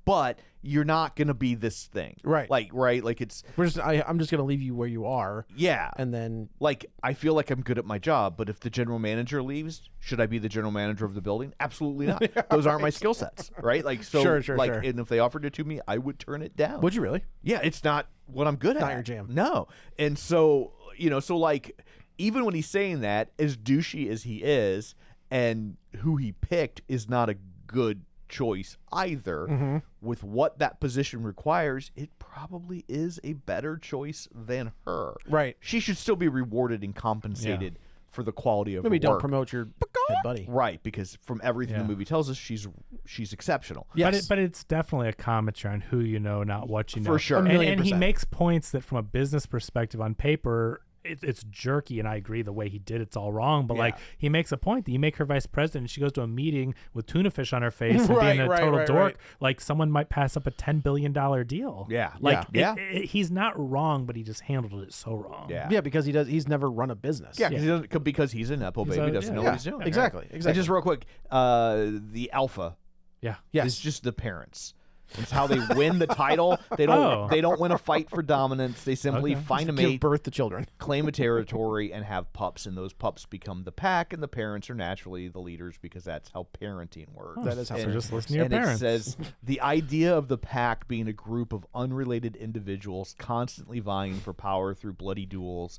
but you're not going to be this thing, Right. like it's I'm just gonna leave you where you are, yeah, and then like I feel like I'm good at my job, but if the general manager leaves, should I be the general manager of the building? Absolutely not. Those aren't my skill sets, right? Like so, Sure, like, sure. and if they offered it to me, I would turn it down. would you really? Yeah, it's not what I'm good at. Not your jam. No. And so, so like even when he's saying that, as douchey as he is, and who he picked is not a good choice either, Mm-hmm. with what that position requires, it probably is a better choice than her. Right. She should still be rewarded and compensated for the quality of Maybe her don't work. promote your head buddy. Right, because from everything Yeah. the movie tells us, she's exceptional. Yes. But it's definitely a commentary on who you know, not what you know. For sure. A million And he percent. makes points that from a business perspective on paper, it's jerky, and I agree the way he did it's all wrong. But like he makes a point that you make her vice president, and she goes to a meeting with tuna fish on her face and being a total dork. right. Like someone might pass up a $10 billion deal. Yeah. Like Yeah. he's not wrong, but he just handled it so wrong. Yeah. Yeah, because he's never run a business. Yeah, because he's a nepo baby, doesn't know what he's doing. Exactly. And just real quick, the alpha Yeah. Yes. is just the parents. It's how they win the title. They don't win a fight for dominance. They simply find a Give mate, birth to children. claim a territory, and have pups. And those pups become the pack, and the parents are naturally the leaders because that's how parenting works. That is how So just listen to your And parents. it says the idea of the pack being a group of unrelated individuals constantly vying for power through bloody duels,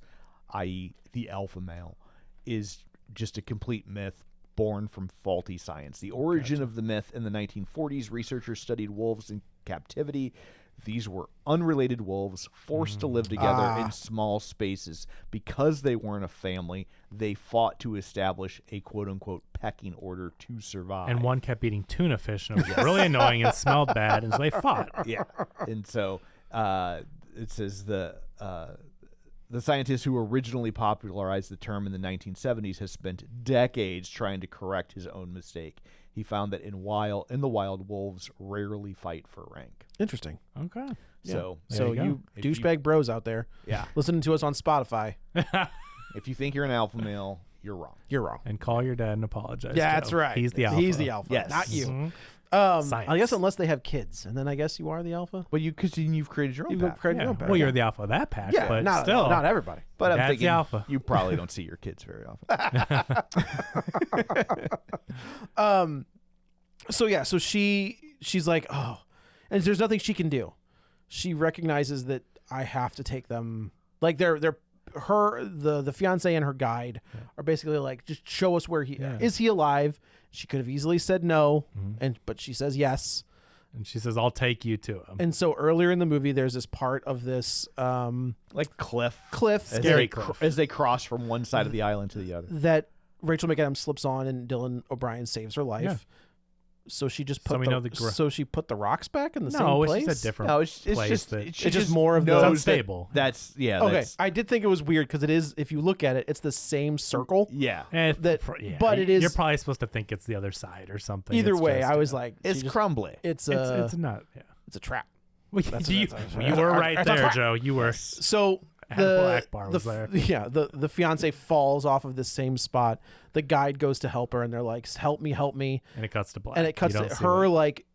i.e., the alpha male, is just a complete myth born from faulty science. The origin of the myth: in the 1940s, researchers studied wolves in captivity. These were unrelated wolves forced to live together in small spaces. Because they weren't a family, they fought to establish a quote-unquote pecking order to survive. And one kept eating tuna fish, and it was really annoying and smelled bad, and so they fought. Yeah. And so it says the scientist who originally popularized the term in the 1970s has spent decades trying to correct his own mistake. He found that in the wild, wolves rarely fight for rank. Interesting. Okay. So, So you you If douchebag bros out there, yeah, listening to us on Spotify, if you think you're an alpha male, you're wrong. you're wrong. And call your dad and apologize. Yeah, Joe. that's right. He's the alpha. He's the alpha. Yes. Not you. Mhm. I Science. guess unless they have kids, and then I guess you are the alpha. Well, because you've created your own You've pack. created Yeah. your own pack. Well, you're the alpha of that pack, yeah, but not still. not everybody. But I'm Dad's the thinking alpha. you probably don't see your kids very often. So she's like, oh, and there's nothing she can do. She recognizes that I have to take them. Like the fiance and her guide are basically like, just show us where is he alive? She could have easily said no, but she says yes. And she says, I'll take you to him. And so earlier in the movie, there's this part of this Like cliff scary as they cross from one side of the island to the other. that Rachel McAdams slips on, and Dylan O'Brien saves her life. Yeah. So she just put So we know the so she put the rocks back in the same No, place. it's just a different No, it's place. just that, It's just more of knows the- that unstable. That's Okay, that's- I did think it was weird because it is. If you look at it, it's the same circle. yeah. But it is- You're probably supposed to think it's the other side or something. Either It's way, just, I was like, It's she just- crumbly. It's it's not. Yeah. it's a trap. You that's- were right that's a there, trap. Joe. You were. So Hannibal Akbar was there. Yeah, the fiance falls off of the same spot. The guide goes to help her, and they're like, "Help me, help me!" And it cuts to black. And it cuts You to don't see her like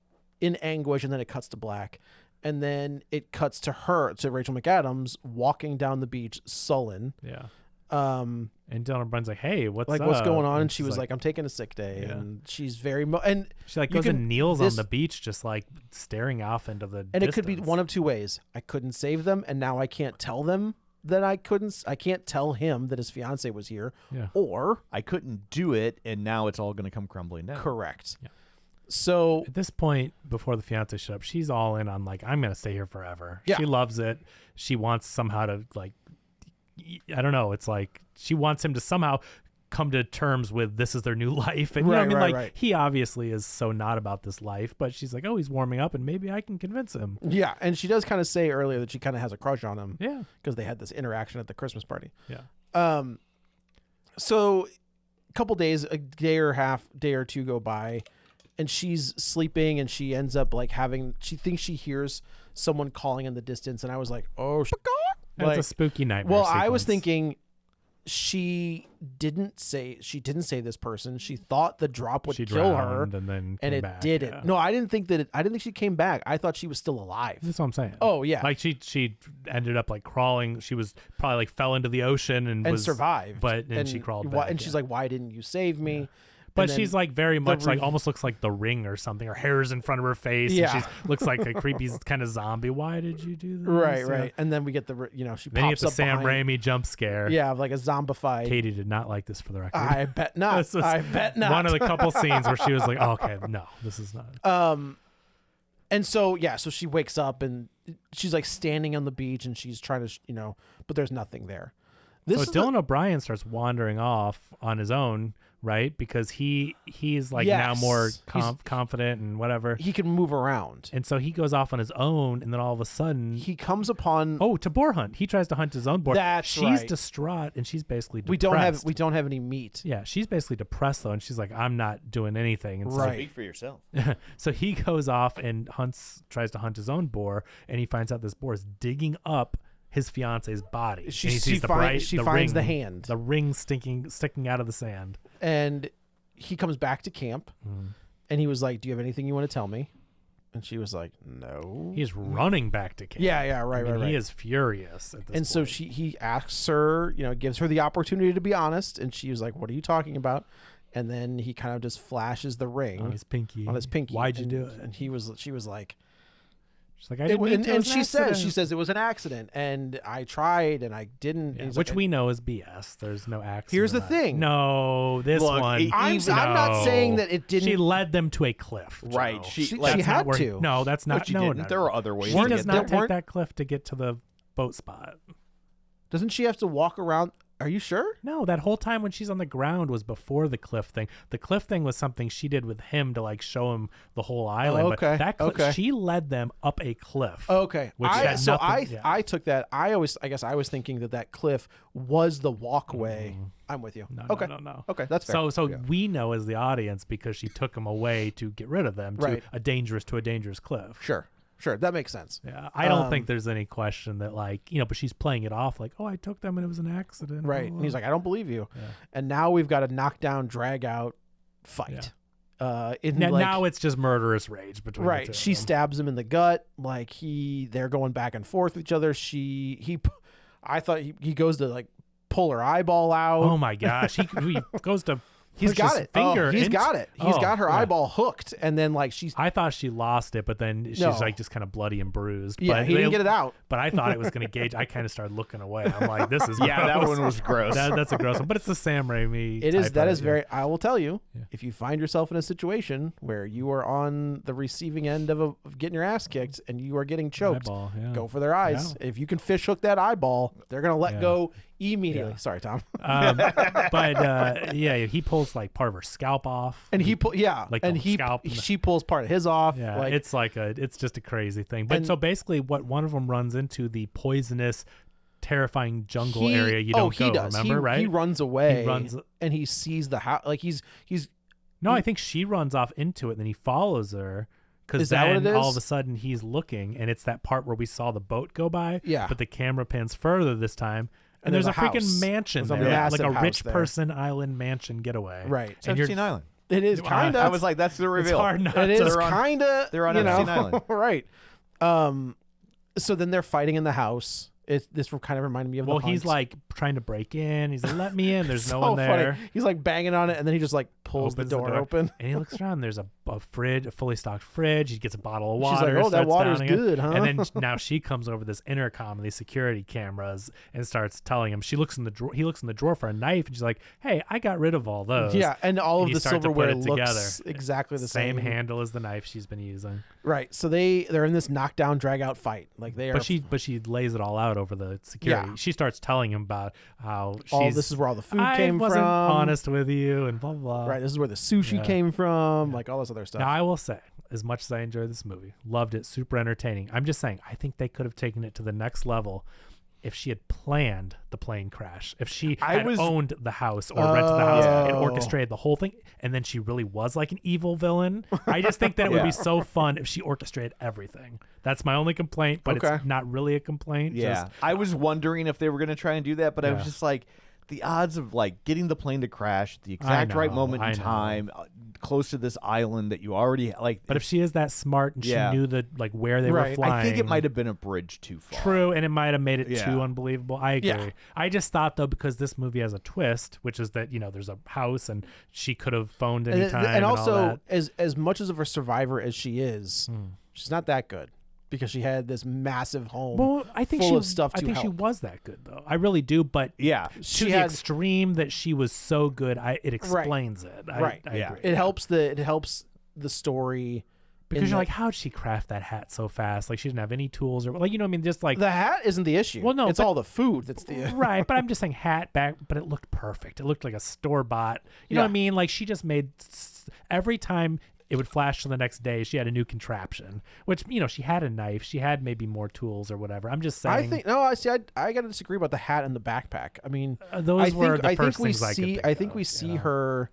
in anguish, and then it cuts to black, and then it cuts to her, to Rachel McAdams walking down the beach, sullen. Yeah. And Dylan O'Brien's like, "Hey, what's going on?" And she she's was like, "I'm taking a sick day," Yeah. and she's very and she like you goes can- and kneels this- on the beach, just like staring off into the. And it could be distance. one of two ways. I couldn't save them, and now I can't tell them that I couldn't. I can't tell him that his fiance was here. Yeah. Or I couldn't do it, and now it's all going to come crumbling down. correct. Yeah. So At this point, before the fiance showed up, she's all in on like, I'm gonna stay here forever. Yeah. She loves it. She wants somehow to like, I don't know. It's like she wants him to somehow come to terms with this is their new life. And you know what I mean? Right, Like right. he obviously is so not about this life, but she's like, oh, he's warming up, and maybe I can convince him. yeah, and she does kind of say earlier that she kind of has a crush on him Yeah. because they had this interaction at the Christmas party. Yeah. So a couple days, a day or two go by, and she's sleeping, and she ends up like she thinks she hears someone calling in the distance, and I was like, oh, That's a spooky nightmare. well, I was sequence. thinking she didn't say this person. She thought the drop would she kill her, drowned and then and came it back. didn't. Yeah. No, I didn't think she came back. I thought she was still alive. That's what I'm saying. Oh yeah, Like she ended up like crawling. She was probably like fell into the ocean and was, survived. But then she crawled back. And she's yeah. like, "Why didn't you save me?" But And then she's like very much like rev- almost looks like The Ring or something. Her hair's in front of her face. Yeah. And she looks like a creepy kind of zombie. Why did you do this? right, Yeah. right. And then we get she Then you get pops the up Sam behind. Raimi jump scare. Yeah, like a zombified. Katie did not like this for the record. I bet not. This was I bet not. One of the couple scenes where she was like, oh, okay, no, this is not. And so so she wakes up and she's like standing on the beach and she's trying to but there's nothing there. This So is Dylan O'Brien starts wandering off on his own, right? Because he's like now more Yes. confident and whatever. he can move around. And so he goes off on his own, and then all of a sudden, He comes upon to boar hunt. He tries to hunt his own boar. That's She's right. distraught, and she's basically we depressed. don't have any meat. Yeah, she's basically depressed though, and she's like, "I'm not doing anything." And so- Right. Speak for yourself. So he goes off and tries to hunt his own boar, and he finds out this boar is digging up his fiance's body. She And he sees finds ring, the hand. the ring sticking out of the sand. And he comes back to camp and he was like, "Do you have anything you want to tell me?" And she was like, "No." He's running back to camp. Yeah, right, I mean, right. He is furious at this And so point. he asks her, gives her the opportunity to be honest, and she was like, "What are you talking about?" And then he kind of just flashes the ring on his pinky. Why'd you do it? And she was like, She's like, I didn't mean to. It and was an accident. she says it was an accident, and I tried and I didn't. Yeah, He's which like, we know is BS. There's no accident. Here's the in that. thing. No, this Look, one. I'm not saying that it didn't. She led them to a cliff. Right, Joe. she She had where, to. No, that's not. But you no, didn't. no, There no. are other ways. She to does get not there. take that cliff to get to the boat spot. Doesn't she have to walk around? Are you sure? No, that whole time when she's on the ground was before the cliff thing. The cliff thing was something she did with him to like show him the whole island. Okay, But that okay. she led them up a cliff. Okay. Which had nothing- yeah. I took that. I guess I was thinking that cliff was the walkway. I'm with you. No, okay. no. Okay, that's fair. So Yeah. we know as the audience because she took him away to get rid of them to Right. a dangerous cliff. Sure, that makes sense. Yeah, I don't think there's any question that but she's playing it off like, oh, I took them and it was an accident. Right. And he's like, I don't believe you. Yeah. And now we've got a knockdown, drag out fight. now it's just murderous rage between the two right. of She them. stabs him in the gut. Like they're going back and forth with each other. I thought he goes to like pull her eyeball out. Oh my gosh, he goes to. He's push got his it. Finger He's into- got it. He's Oh, got her yeah. eyeball hooked, and then like she's I thought she lost it, but then she's No. like just kind of bloody and bruised. yeah. But He didn't get it out. But I thought it was going to gauge. I kind of started looking away. I'm like, this is Yeah, that gross. one was gross. That's a gross one. But it's the Sam Raimi. It is. type That of- is very. I will tell you, Yeah. if you find yourself in a situation where you are on the receiving end of getting your ass kicked and you are getting choked, Eyeball, yeah. go for their eyes. If you can fish hook that eyeball, they're gonna let Yeah. go immediately. Yeah. Sorry, Tom. He pulls like part of her scalp off. And he pull, yeah, Like and the scalp and the- she pulls part of his off. Yeah, like, it's just a crazy thing. But And- so basically, what one of them runs into the poisonous, terrifying jungle he- area you don't he go. does. Remember, right? He runs away. He runs- and he sees the house. Like he's No, I think she runs off into it, and then he follows her because Is that what then it all is? of a sudden he's looking, and it's that part where we saw the boat go by. Yeah. But the camera pans further this time, and there's there's a a freaking house. mansion There's a there, like massive a house rich there. person island mansion getaway. Right. It's And you're Epstein Island. It is kind I of. was like, that's the It's reveal. hard not It to. is kind of. they're on you know, Epstein Island. right. So then they're fighting in the house. This kind of reminded me of Well, the he's Hunt. like trying to break in. He's like, "Let me in." There's no So one there. funny. He's like banging on it, and then he just like pulls Opens the door open. and he looks around. There's a fridge, a fully stocked fridge. He gets a bottle of She's water. like, "Oh, that starts water's downing it. good, huh?" And then now she comes over this intercom and these security cameras and starts telling him. She looks in the drawer. He looks in the drawer for a knife, and she's like, "Hey, I got rid of all those." Yeah, and all And of you the start to put silverware it looks together. exactly the Same same. handle as the knife she's been using. Right. So they're in this knockdown, drag out fight. Like they are. But she lays it all out over the security. Yeah. She starts telling him about how all she's. this is where all the food I came wasn't from. honest with you, and blah blah. Right. This is where the sushi Yeah. came from. Like all this other stuff. Now, I will say, as much as I enjoyed this movie, loved it, super entertaining. I'm just saying, I think they could have taken it to the next level if she had planned the plane crash, if she had owned the house or rented the house and orchestrated the whole thing, and then she really was like an evil villain. I just think that it would be so fun if she orchestrated everything. That's my only complaint, but Okay. it's not really a complaint. Yeah. Just, I was wondering if they were going to try and do that, but I was Yeah. just like, the odds of like getting the plane to crash at the exact right know, moment I in know. time, close to this island that you already like. but if she is that smart and Yeah. she knew the like where they were Right. flying, I think it might have been a bridge too far. True, and it might have made it Yeah. too unbelievable. I agree. Yeah. I just thought though, because this movie has a twist, which is that there's a house and she could have phoned anytime, and all also that. as much of a survivor as she is, she's not that good because she had this massive home. Well, I think full she of stuff I to think she help. was that good though. I really do, but Yeah. She to the had- extreme that she was so good, it explains it. Right. I Yeah. agree. It helps the story because in you're that- like, how'd she craft that hat so fast? Like she didn't have any tools or like what I mean, just like the hat isn't the issue. Well, no, it's but- all the food that's the right, but I'm just saying hat back, but it looked perfect. It looked like a store bought. You know what I Yeah. mean? Like she just made every time it would flash to the next day, she had a new contraption. Which she had a knife, she had maybe more tools or whatever. I'm just saying. I think no. I see. I got to disagree about the hat and the backpack. I mean, those were the I first think we things I could see. think I think of, we see you know? her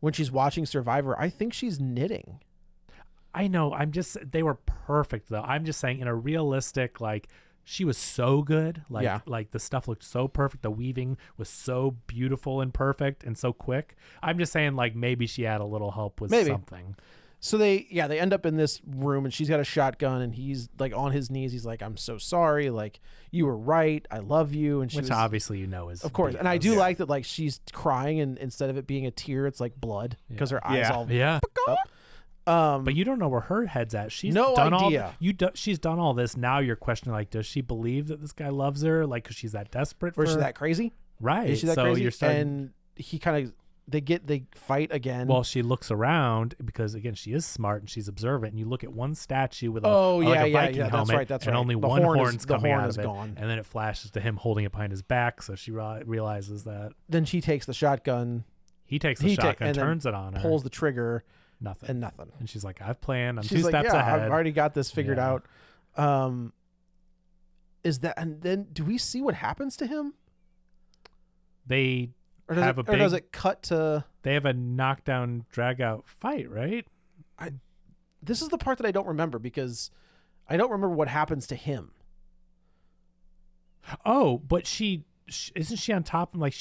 when she's watching Survivor. I think she's knitting. I know. They were perfect though. I'm just saying in a realistic like. She was so good. Like the stuff looked so perfect. The weaving was so beautiful and perfect and so quick. I'm just saying like maybe she had a little help with something. So they end up in this room and she's got a shotgun and he's like on his knees. He's like, "I'm so sorry. Like you were right. I love you." And she Which was, obviously is of course. And I do BS. like that. Like she's crying and instead of it being a tear, it's like blood because her eyes Yeah. all Yeah. up. But you don't know where her head's at. She's No done idea. She's done all this. Now you're questioning, like, does she believe that this guy loves her? Like, because she's that desperate for Or is she that crazy? right? Is she that so crazy? You're starting. And he kind of they fight again. Well, she looks around because again, she is smart and she's observant. And you look at one statue with a Oh, like yeah, a yeah, Viking yeah, that's helmet, right, that's and right. only The one horn is- horn's the coming horn out is of it, gone. and then it flashes to him holding it behind his back. So she realizes that then she takes the shotgun, he takes the shotgun, and then turns it on her, pulls the trigger, nothing, and nothing. and she's like, "I've planned. I'm She's 2 like, steps "Yeah, ahead." I've already got this figured Yeah. out." Is that? And then do we see what happens to him? They Or does, have it, a or does big- it cut to? They have a knockdown, drag out fight, right? This is the part that I don't remember because I don't remember what happens to him. Oh, but isn't she on top of him? Like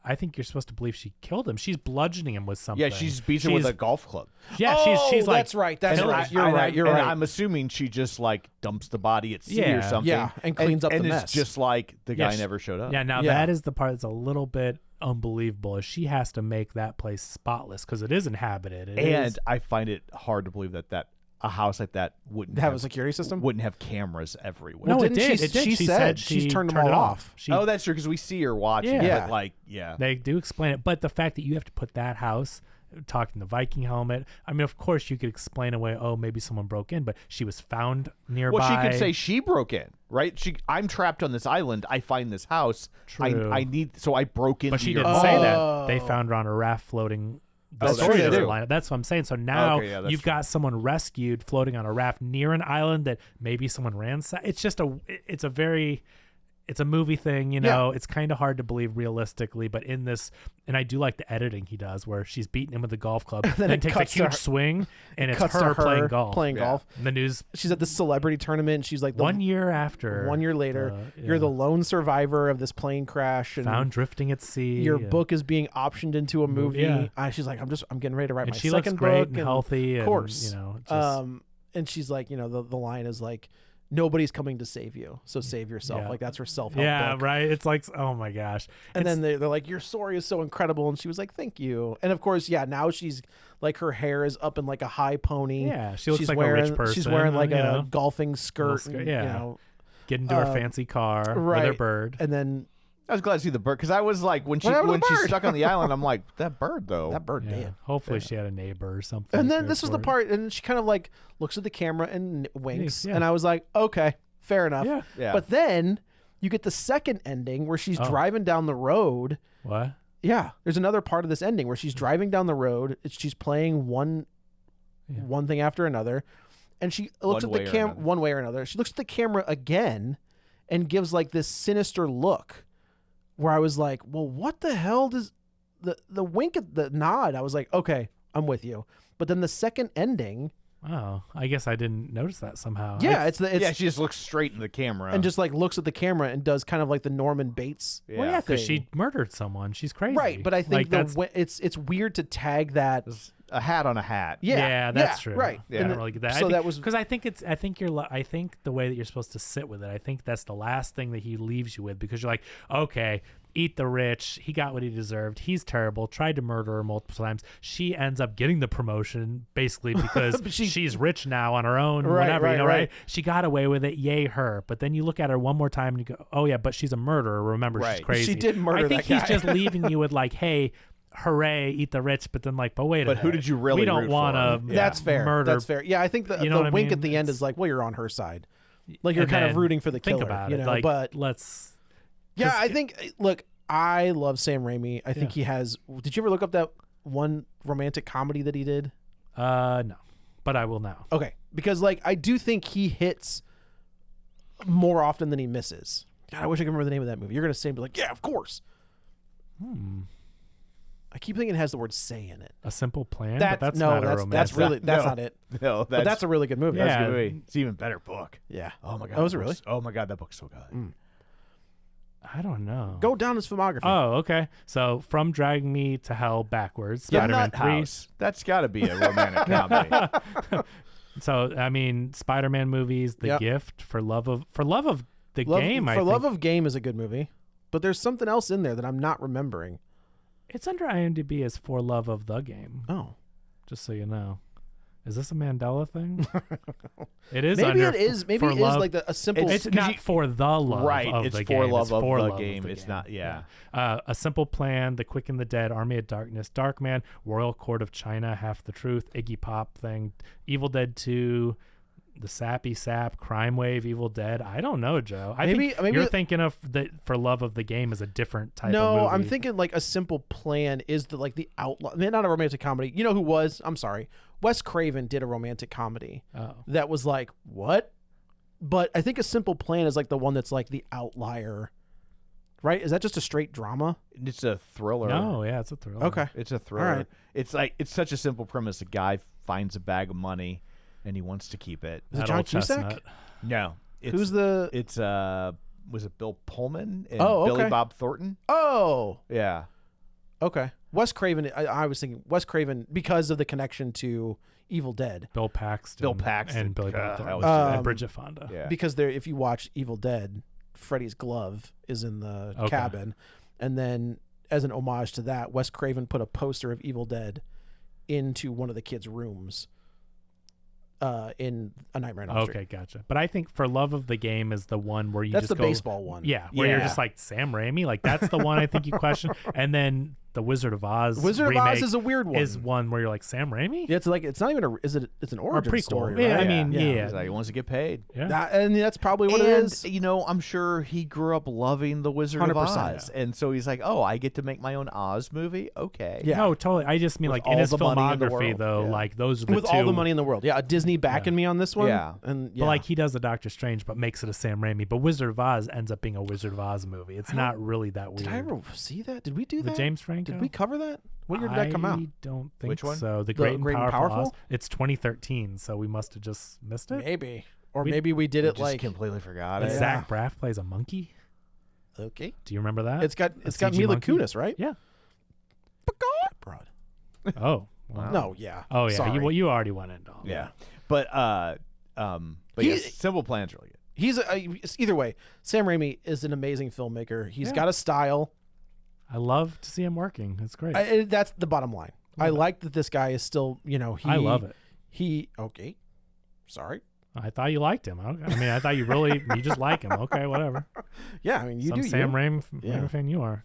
I think you're supposed to believe she killed him. She's bludgeoning him with something. Yeah, she's beating him with a golf club. Yeah, she's like that's right. That's And right. I- You're and right. I- You're and right. I'm assuming she just like dumps the body at sea Yeah. or something. Yeah, and cleans up the and mess. it's just like the Yeah, guy she- never showed up. Yeah, now Yeah. that is the part that's a little bit unbelievable. Is she has to make that place spotless because it is inhabited. It And is- I find it hard to believe that a house like that wouldn't have a security system. wouldn't have cameras everywhere. no, Well, it didn't did. she- It did. she She said said she's she turned them turned all it off. She, Oh, that's true because we see her watching. Yeah. But like, yeah. They do explain it, but the fact that you have to put that house, talking the Viking helmet. I mean, of course, you could explain away. Oh, maybe someone broke in, but she was found nearby. Well, she could say she broke in, right? I'm trapped on this island. I find this house. True. So I broke into but she your didn't home. say that. They found her on a raft floating. The That's story true, they doesn't do. line up. That's what I'm saying. So now Okay, yeah, that's you've true. got someone rescued floating on a raft near an island that maybe someone ransacked. It's just it's a very it's a movie thing, you know. It's kind of hard to believe realistically, but in this, and I do like the editing he does, where she's beating him with a golf club, and then takes a huge swing, and it's her playing golf. golf. And the news. She's at the celebrity tournament. And she's like 1 year after. 1 year later, you're the lone survivor of this plane crash, and found drifting at sea. Your book is being optioned into a movie. Yeah. She's like, I'm getting ready to write and my she second looks great book, and healthy, of course, just, and she's like, the line is like, nobody's coming to save you, so save yourself. Yeah. Like that's her self-help book. Right. It's like, oh my gosh. And then they're like, your story is so incredible, and she was like, thank you. And of course, now she's like, her hair is up in like a high pony. Yeah, she looks she's like wearing, a rich person. She's wearing like a golfing skirt. Get into her fancy car with her bird. And then I was glad to see the bird because I was like, when she's stuck on the island, I'm like, that bird though. That bird dead. Hopefully she had a neighbor or something. And then this was the part, and she kind of like looks at the camera and winks, Yeah. and I was like, okay, fair enough. Yeah. But then you get the second ending where she's driving down the road. What? Yeah, there's another part of this ending where she's driving down the road. She's playing one thing after another, and she looks at the camera one way or another. She looks at the camera again and gives like this sinister look where I was like, well, what the hell does the wink at the nod? I was like, okay, I'm with you. But then the second ending. Oh, I guess I didn't notice that somehow. Yeah, she just looks straight in the camera and just like looks at the camera and does kind of like the Norman Bates. Yeah. Well, yeah, because she murdered someone. She's crazy, right? But I think like it's weird to tag that a hat on a hat. Yeah, that's true. Right? Yeah, I don't really get that. So that was because I think the way that you're supposed to sit with it. I think that's the last thing that he leaves you with, because you're like, okay, eat the rich. He got what he deserved. He's terrible. Tried to murder her multiple times. She ends up getting the promotion basically because she's rich now on her own. Right? She got away with it. Yay her. But then you look at her one more time and you go, oh yeah, but she's a murderer. Remember, she's crazy. She did murder. I think he's just leaving you with like, hey, hooray, eat the rich, but then like, but wait a minute. Who did you really We don't want to That's fair. murder. That's fair. Yeah, I think the wink at the end is like, well, you're on her side. Like you're kind of rooting for the killer. Think about it. Like, but let's. Yeah, I think. Look, I love Sam Raimi. I think he has. Did you ever look up that one romantic comedy that he did? No, but I will now. Okay, because like I do think he hits more often than he misses. God, I wish I could remember the name of that movie. You're gonna say, be like, yeah, of course. I keep thinking it has the word "say" in it. A Simple Plan. But that's not a romantic. That's not it. No, but that's a really good movie. That's a good movie. It's an even better book. Yeah. Oh my god. Oh, is it really? Oh my god, that book's so good. I don't know. Go down his filmography. Oh, okay. So from Drag Me to Hell backwards, The Spider-Man Nut 3. House. That's got to be a romantic comedy. So I mean, Spider-Man movies, The Gift, For Love of the Game. For Love of Game is a good movie, but there's something else in there that I'm not remembering. It's under IMDb as For Love of the Game. Oh, just so you know. Is this a Mandela thing? It is. Maybe under it is. Maybe it is like a simple. It's not for the love right, of it's the for game. love it's of for the love game. of the It's game. not. Yeah. A Simple Plan, The Quick and the Dead, Army of Darkness, Darkman, Royal Court of China, Half the Truth, Iggy Pop thing, Evil Dead 2, The Sappy Sap, Crime Wave, Evil Dead. I don't know, Joe. Maybe you're thinking of the For Love of the Game as a different type of movie. No, I'm thinking like A Simple Plan is the outlaw. I mean, not a romantic comedy. You know who was? I'm sorry. Wes Craven did a romantic comedy that was like, what? But I think A Simple Plan is like the one that's like the outlier, right? Is that just a straight drama? It's a thriller. No, yeah, it's a thriller. Okay. It's a thriller. All right. It's such a simple premise. A guy finds a bag of money and he wants to keep it. Is it That John old Cusack? chestnut. No. Who's the? It's was it Bill Pullman and Oh, okay. Billy Bob Thornton? Oh, Yeah. okay. Wes Craven. I was thinking Wes Craven because of the connection to Evil Dead. Bill Paxton. and Billy Bob Thornton. was And Bridget Fonda. Yeah. Because if you watch Evil Dead, Freddy's glove is in the Okay. cabin, and then as an homage to that, Wes Craven put a poster of Evil Dead into one of the kids' rooms in A Nightmare on Elm Street. Okay, gotcha. But I think For Love of the Game is the one where you That's just the go, baseball one. Yeah, where you're just like Sam Raimi. Like that's the one I think you question. And then the Wizard of Oz Wizard of remake Oz is a weird one. is one where you're like, Sam Raimi? Yeah, it's not even it's an origin prequel. story, Yeah, right? I mean, yeah. He's like, he wants to get paid. Yeah. And that's probably what it is. You know, I'm sure he grew up loving the Wizard of 100%. Oz, and so he's like, "Oh, I get to make my own Oz movie. Okay." Yeah. No, totally. I just mean With like in all his the money in the filmography, world. though, Yeah. like those are the With two. all the money in the world. Yeah, Disney backing me on this one. Yeah. And But like he does the Doctor Strange, but makes it a Sam Raimi. But Wizard of Oz ends up being a Wizard of Oz movie. It's not really that weird. did I ever see that? Did we do the that? James Franco? Did we cover that? What year did that come out? I don't think Which one? so. The Great and Great and Powerful. Powerful? Oz. It's 2013, so we must have just missed it. Maybe. Or We- maybe we did it Just like completely forgot And it. Zach Braff plays a monkey. okay. Do you remember that? It's got A CG Mila monkey? Kunis, right? Yeah. Broad. Oh. Wow. No, yeah. Oh yeah. Sorry. You already went into all Yeah, that. but He- yes, Simple Plan's really good. He's either way. Sam Raimi is an amazing filmmaker. He's Yeah. got a style. I love to see him working. It's great. That's the bottom line. I like that this guy is still, I love it. Okay. Sorry. I thought you liked him. I mean, I thought you just like him. Okay, whatever. Yeah, I mean, you Some do. Sam you. Raimi fan you are.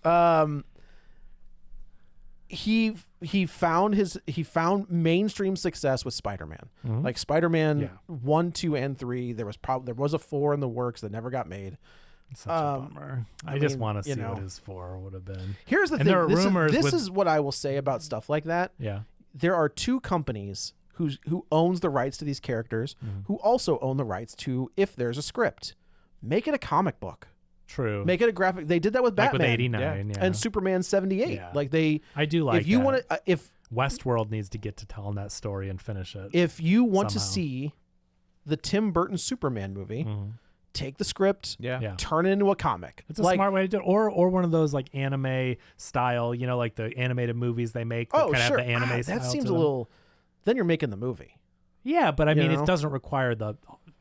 He found mainstream success with Spider-Man. Mhm. Like Spider-Man Yeah. 1, 2, and 3. There was a 4 in the works that never got made. Such a bummer. I just mean, want to you see know. what his 4 would have been. Here's the And thing. there are This rumors is with- what I will say about stuff like that. Yeah. There are two companies who owns the rights to these characters, who also own the rights to, if there's a script, make it a comic book, True. make it a graphic. They did that with like Batman with 89. Yeah. and Superman 78. Yeah. Like they, I do like if you that. want to, Westworld needs to get to telling that story and finish it. if you want to somehow. see the Tim Burton Superman movie, Mhm. take the script, Yeah. turn it into a comic. It's a like, smart way to do it. Or one of those like anime style, like the animated movies they make that Oh, kind of sure. have the anime That style seems to a them. little. Then you're making the movie. Yeah, but I You mean, know? it doesn't require the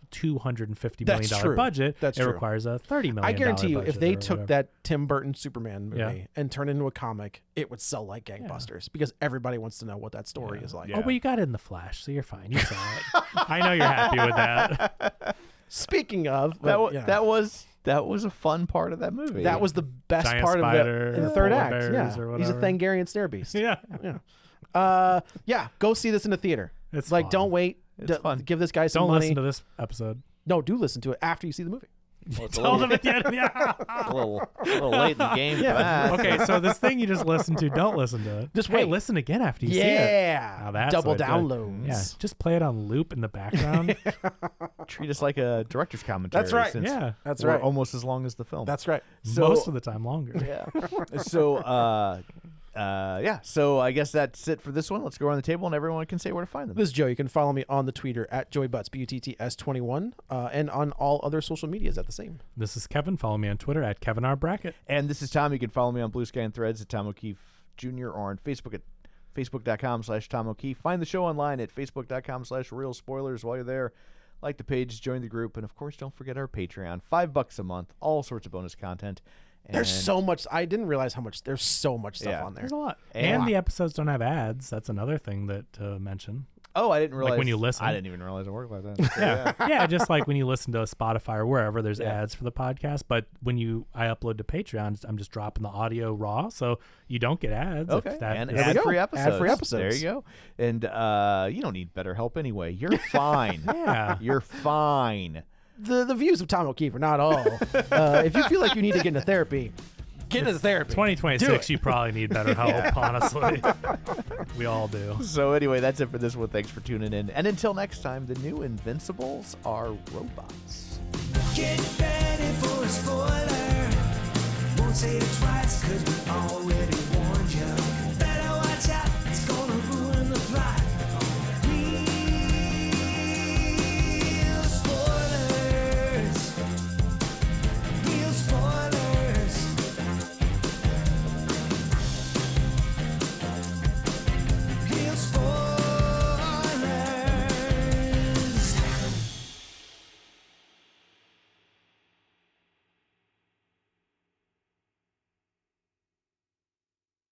$250 million That's true. budget. That's it true. requires a $30 million I guarantee you, if budget they or took whatever. that Tim Burton Superman movie Yeah. and turned it into a comic, it would sell like gangbusters because everybody wants to know what that story is like. Yeah. Oh, but you got it in the Flash, so you're fine. You saw it. I know you're happy with that. Speaking of, That was a fun part of that movie. that was the best Giant part spider, of the third polar act. bears Yeah, or he's a whatever. Thangarian snare beast. Yeah. Yeah. Go see this in the theater. It's like, fun. don't wait. It's fun. Give this guy some Don't money. listen to this episode. No, do listen to it after you see the movie. Well, it's a Tell little, them at the end. Yeah. a little late in the game for that. Okay, so this thing you just listened to, don't listen to it. Just Hey, wait. listen again after you see it. Yeah. Now that's Double what it does. downloads. Yeah, just play it on loop in the background. Treat us like a director's commentary. That's right. Since Yeah. That's we're right. almost as long as the film. That's right. So- Most of the time longer. Yeah. So, so I guess that's it for this one. Let's go around the table and everyone can say where to find them. This is Joe. You can follow me on the Twitter at JoeyButts, BUTTS21, and on all other social medias at the same. This is Kevin. Follow me on Twitter at KevinRBrackett. And this is Tom. You can follow me on Blue Sky and Threads at Tom O'Keefe Jr. or on Facebook at facebook.com/Tom O'Keefe. Find the show online at facebook.com/Real Spoilers. While you're there, like the page, join the group, and of course, don't forget our Patreon. $5 a month, all sorts of bonus content. There's And- so much. I didn't realize how much. There's so much stuff Yeah. on there. There's a lot. And- And the episodes don't have ads. That's another thing that to mention. Oh, I didn't realize. when you listen. I didn't even realize it worked like that. Yeah. Yeah, just like when you listen to Spotify or wherever, there's Yeah. ads for the podcast. But when I upload to Patreon, I'm just dropping the audio raw, so you don't get ads. if Okay, that and is- There we go. ad-free episodes. Ad-free episodes. There you go. And you don't need better help anyway. You're fine. Yeah. You're fine. The views of Tom O'Keefe are not all. If you feel like you need to get into therapy, get into therapy. 2026, Do you probably need better help, honestly. We all do. So anyway, that's it for this one. Thanks for tuning in. And until next time, the new Invincibles are robots. Get ready for a spoiler. Won't say it twice, cause we already